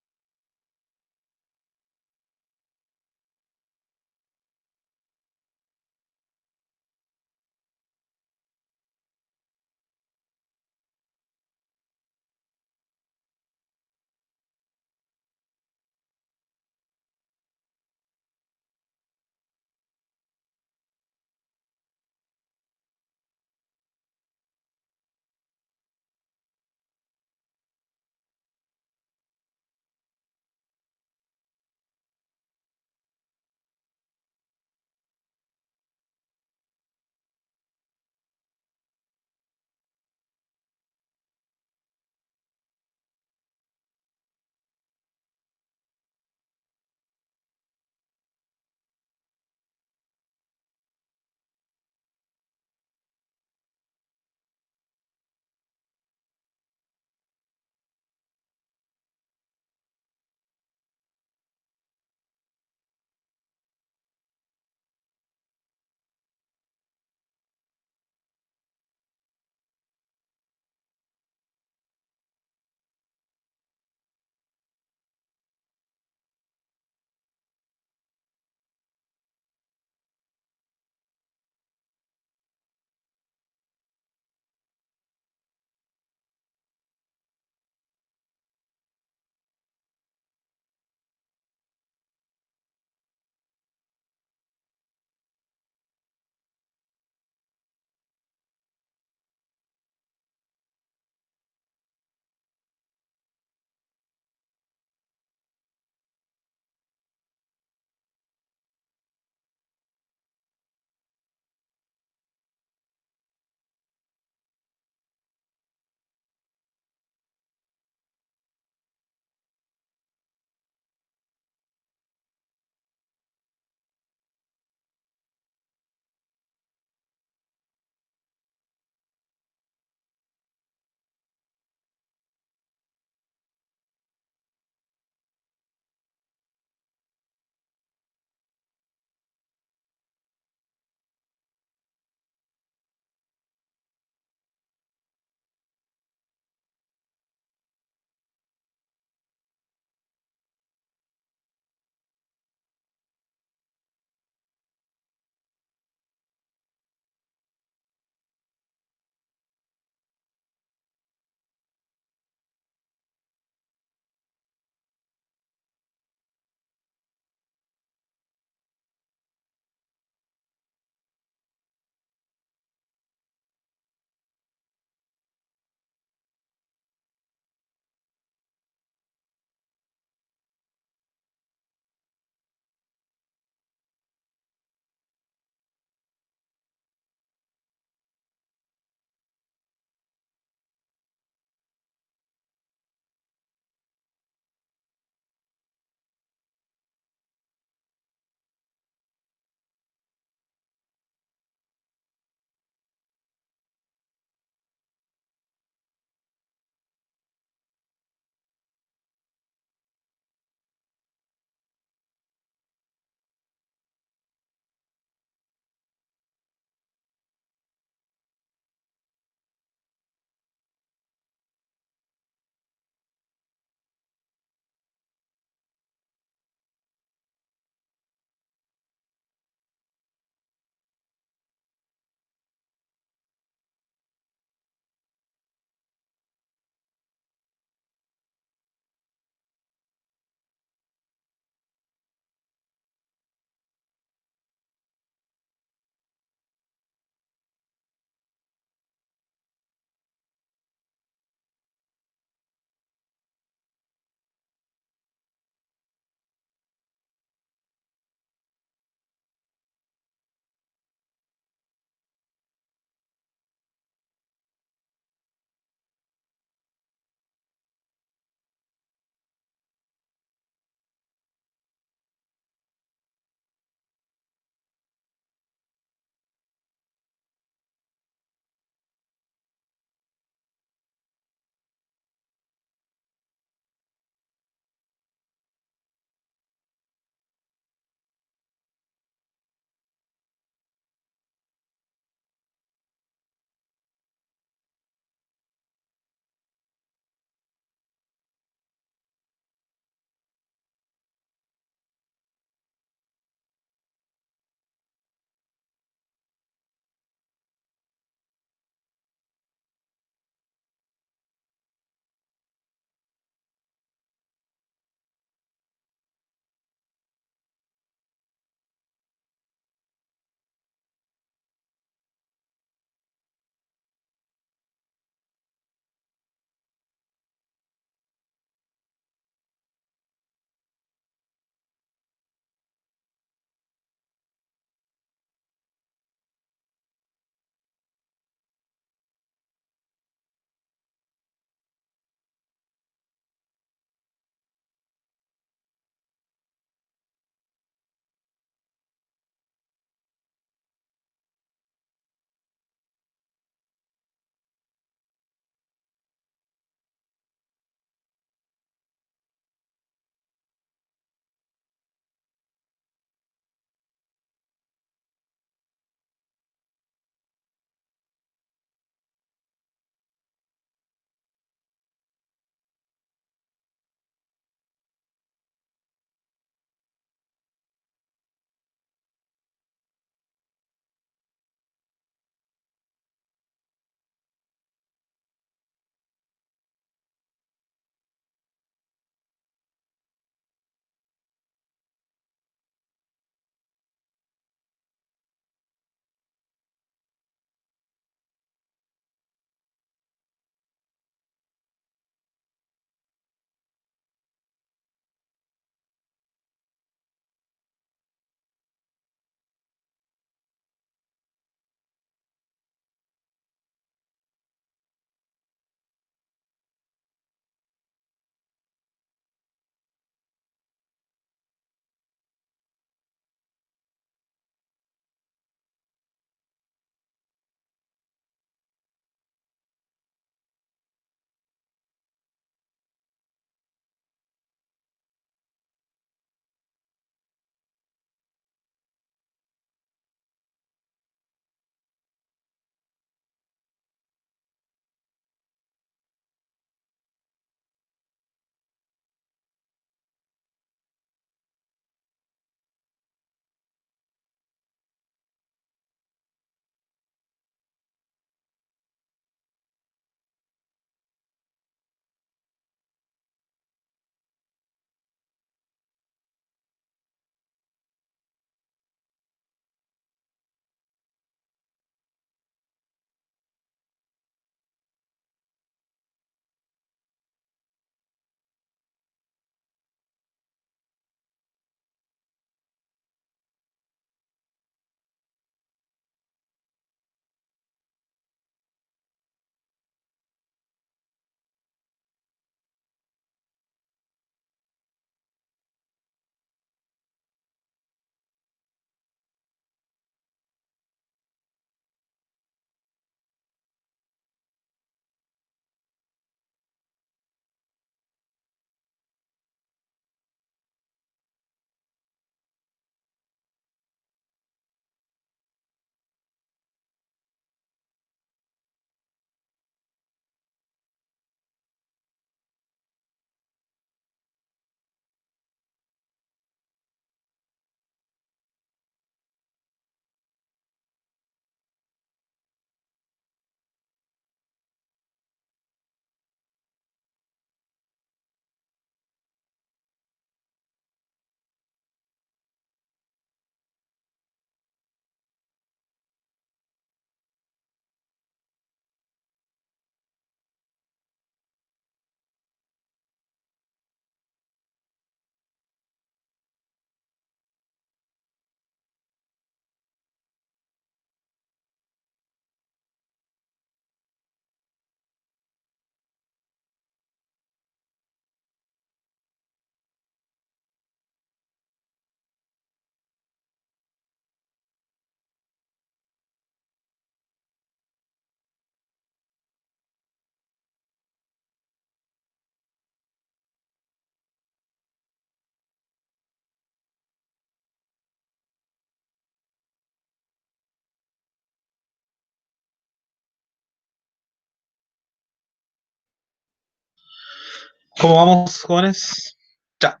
¿Cómo vamos, jóvenes? Ya.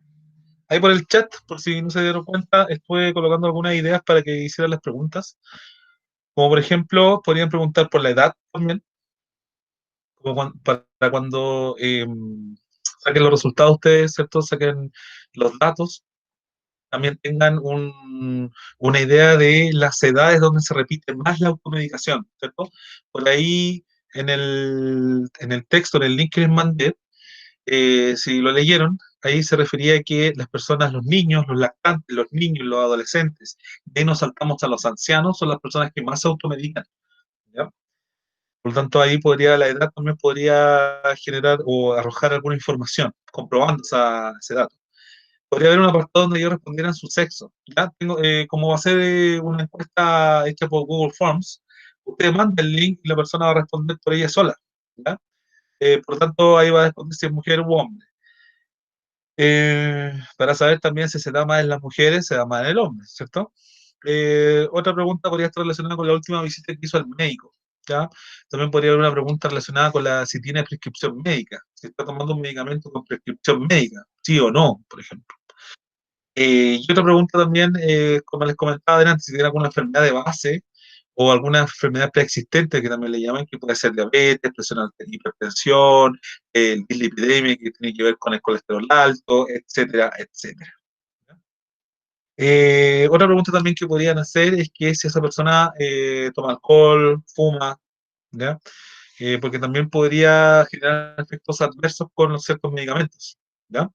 Ahí por el chat, por si no se dieron cuenta, estuve colocando algunas ideas para que hicieran las preguntas. Como por ejemplo, podrían preguntar por la edad también, como para cuando saquen los resultados ustedes, ¿cierto? Saquen los datos, también tengan una idea de las edades donde se repite más la automedicación, ¿cierto? Por ahí en el texto, en el link que les mandé, si lo leyeron, ahí se refería a que las personas, los niños, los lactantes, los niños, los adolescentes, de ahí nos saltamos a los ancianos, son las personas que más se automedican, ¿ya? Por lo tanto, ahí la edad también podría generar o arrojar alguna información, comprobando ese dato. Podría haber un apartado donde ellos respondieran su sexo, ¿ya? Como va a ser una encuesta hecha por Google Forms, usted manda el link y la persona va a responder por ella sola, ¿ya? Por lo tanto, ahí va a responder si es mujer u hombre. Para saber también si se da más en las mujeres, se da más en el hombre, ¿cierto? Otra pregunta podría estar relacionada con la última visita que hizo al médico, ¿ya? También podría haber una pregunta relacionada con si tiene prescripción médica, si está tomando un medicamento con prescripción médica, sí o no, por ejemplo. Y otra pregunta también, como les comentaba antes, si tiene alguna enfermedad de base o alguna enfermedad preexistente que también le llaman, que puede ser diabetes, presión alta, hipertensión, el dislipidemia que tiene que ver con el colesterol alto, etcétera, etcétera. Otra pregunta también que podrían hacer es que si esa persona toma alcohol, fuma, ¿ya? Porque también podría generar efectos adversos con los ciertos medicamentos, ¿ya?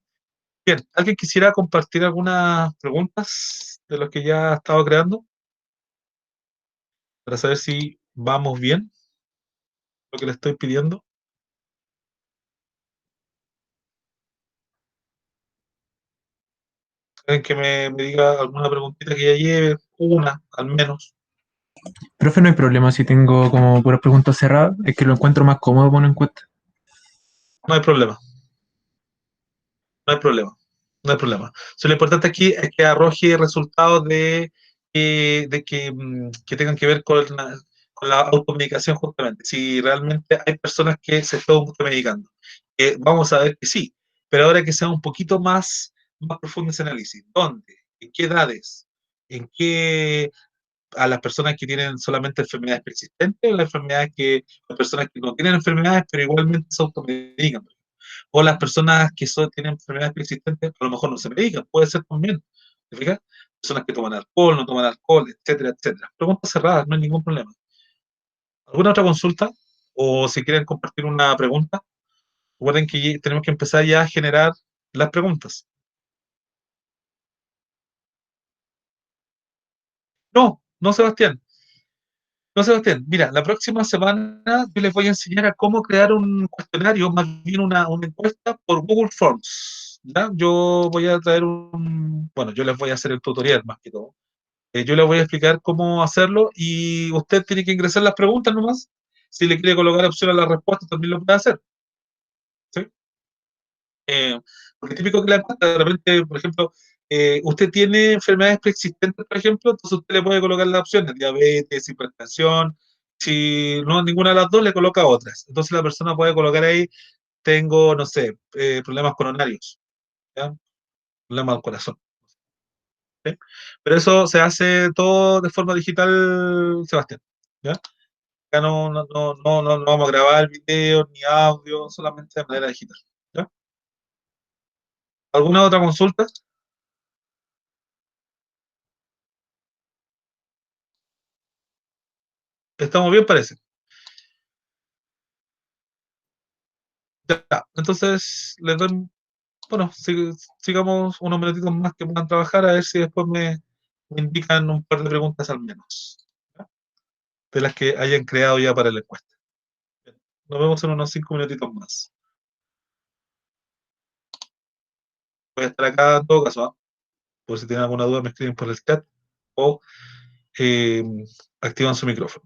Bien, ¿alguien quisiera compartir algunas preguntas de los que ya ha estado creando para saber si vamos bien, lo que le estoy pidiendo? ¿Alguien que me diga alguna preguntita que ya lleve? Una, al menos. Profe, no hay problema si tengo como puras preguntas cerradas, es que lo encuentro más cómodo por una encuesta. No hay problema, no hay problema, no hay problema. So, lo importante aquí es que arroje resultados que tengan que ver con la automedicación justamente. Si realmente hay personas que se están automedicando, vamos a ver que sí, pero ahora que sea un poquito más profundo ese análisis. ¿Dónde? ¿En qué edades? ¿En qué a las personas que tienen solamente enfermedades persistentes, las personas que no tienen enfermedades, pero igualmente se automedican? O las personas que tienen enfermedades persistentes, a lo mejor no se medican, puede ser también. ¿Te fijas? Personas que toman alcohol, no toman alcohol, etcétera, etcétera. Preguntas cerradas, no hay ningún problema. ¿Alguna otra consulta? O si quieren compartir una pregunta, recuerden que tenemos que empezar ya a generar las preguntas. No, no, Sebastián. No, Sebastián, mira, la próxima semana yo les voy a enseñar a cómo crear un cuestionario, más bien una encuesta por Google Forms. ¿Ya? Yo voy a traer bueno, yo les voy a hacer el tutorial más que todo. Yo les voy a explicar cómo hacerlo y usted tiene que ingresar las preguntas nomás. Si le quiere colocar opción a la respuesta, también lo puede hacer. ¿Sí? Eh, Porque es típico que la encuesta, de repente, por ejemplo, usted tiene enfermedades preexistentes, por ejemplo, entonces usted le puede colocar las opciones, diabetes, hipertensión, si no ninguna de las dos, le coloca otras. Entonces la persona puede colocar ahí, tengo, no sé, problemas coronarios, ¿ya? Problemas del corazón. ¿Sí? Pero eso se hace todo de forma digital, Sebastián, ¿ya? Acá no vamos a grabar video ni audio, solamente de manera digital, ¿ya? ¿Alguna otra consulta? Estamos bien, parece. Ya, entonces les doy, bueno, sigamos unos minutitos más que puedan trabajar, a ver si después me indican un par de preguntas al menos, ¿ya? De las que hayan creado ya para la encuesta. Bien, nos vemos en unos 5 minutitos más. Voy a estar acá en todo caso, ¿ah? Por si tienen alguna duda me escriben por el chat o eh, activan su micrófono.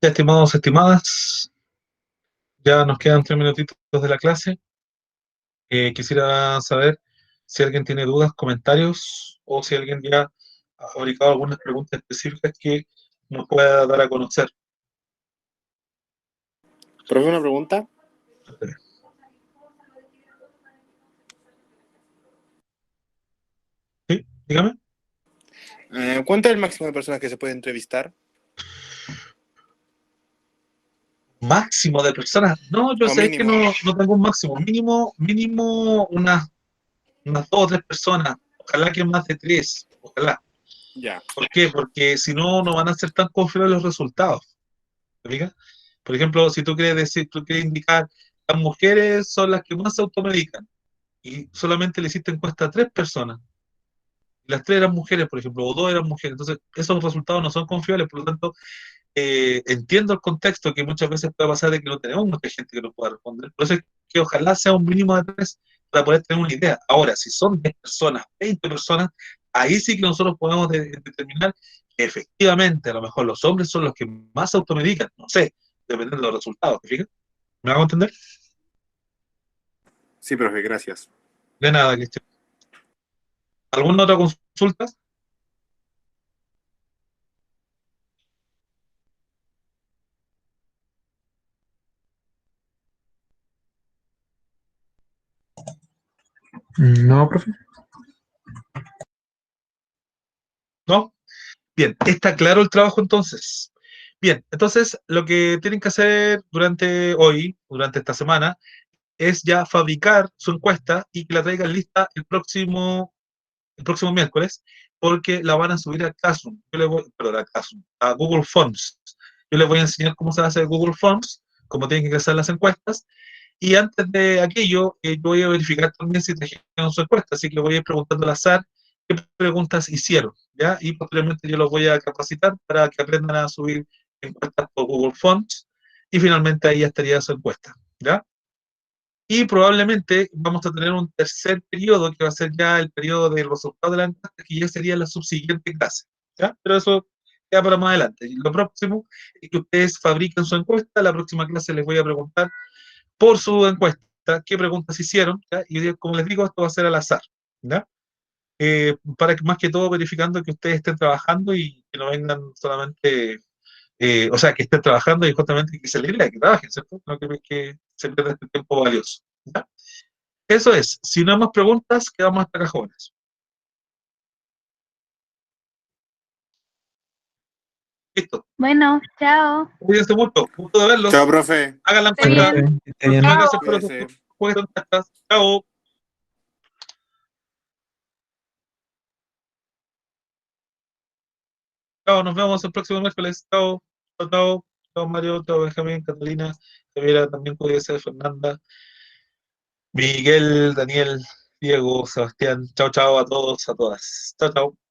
Ya, estimados, estimadas, ya nos quedan 3 minutitos de la clase. Quisiera saber si alguien tiene dudas, comentarios, o si alguien ya ha fabricado algunas preguntas específicas que nos pueda dar a conocer. Profe, una pregunta. ¿Sí? Dígame. ¿Cuánto es el máximo de personas que se puede entrevistar? Máximo de personas. No, yo O sé que mínimo. no tengo un máximo. Mínimo unas 2 o 3 personas. Ojalá que más de 3. Ojalá. Ya. ¿Por qué? Porque si no, no van a ser tan confiables los resultados. ¿Te fijas? Por ejemplo, si tú quieres decir, tú quieres indicar, las mujeres son las que más se automedican y solamente le hiciste encuesta a 3 personas. Las 3 eran mujeres, por ejemplo, o 2 eran mujeres. Entonces, esos resultados no son confiables, por lo tanto, entiendo el contexto que muchas veces puede pasar de que no tenemos mucha gente que nos pueda responder. Por eso es que ojalá sea un mínimo de 3 para poder tener una idea. Ahora, si son 10 personas, 20 personas, ahí sí que nosotros podemos determinar que efectivamente a lo mejor los hombres son los que más se automedican, no sé, dependiendo de los resultados. ¿Te fijas? ¿Me hago entender? Sí, profe, gracias. De nada, Cristian. ¿Alguna otra consulta? No, profe. ¿No? Bien, ¿está claro el trabajo entonces? Bien, entonces lo que tienen que hacer durante hoy, durante esta semana, es ya fabricar su encuesta y que la traigan lista el próximo miércoles, porque la van a subir a Classroom, perdón, a Classroom, a Google Forms. Yo les voy a enseñar cómo se hace Google Forms, cómo tienen que hacer las encuestas, y antes de aquello, yo voy a verificar también si trajeron su encuesta, así que voy a ir preguntando al azar qué preguntas hicieron, ¿ya? Y posteriormente yo los voy a capacitar para que aprendan a subir encuestas por Google Forms, y finalmente ahí ya estaría su encuesta, ¿ya? Y probablemente vamos a tener un tercer periodo, que va a ser ya el periodo de resultados de la encuesta, que ya sería la subsiguiente clase, ¿ya? Pero eso queda para más adelante. Y lo próximo es que ustedes fabriquen su encuesta. La próxima clase les voy a preguntar por su encuesta qué preguntas hicieron, ¿ya? Y como les digo, esto va a ser al azar, ¿ya? Para que más que todo verificando que ustedes estén trabajando y que no vengan solamente, o sea, que estén trabajando y justamente que se les diga que trabajen, ¿cierto? No que se pierda este tiempo valioso, ¿ya? Eso es, si no hay más preguntas, quedamos hasta acá, jóvenes. Listo. Bueno, chao. Cuídense mucho, gusto de verlos. Chao, profe. Hagan la Esté Sí, encuesta. bien. profe, que esté bien. Muchas Chao. gracias por sus Cuídese. encuestas. Chao. Chao, nos vemos el próximo miércoles. Chao, chao, chao. Chao, Mario, chao, Benjamín, Catalina, Javiera, también cuídese, Fernanda, Miguel, Daniel, Diego, Sebastián. Chao, chao a todos, a todas. Chao, chao.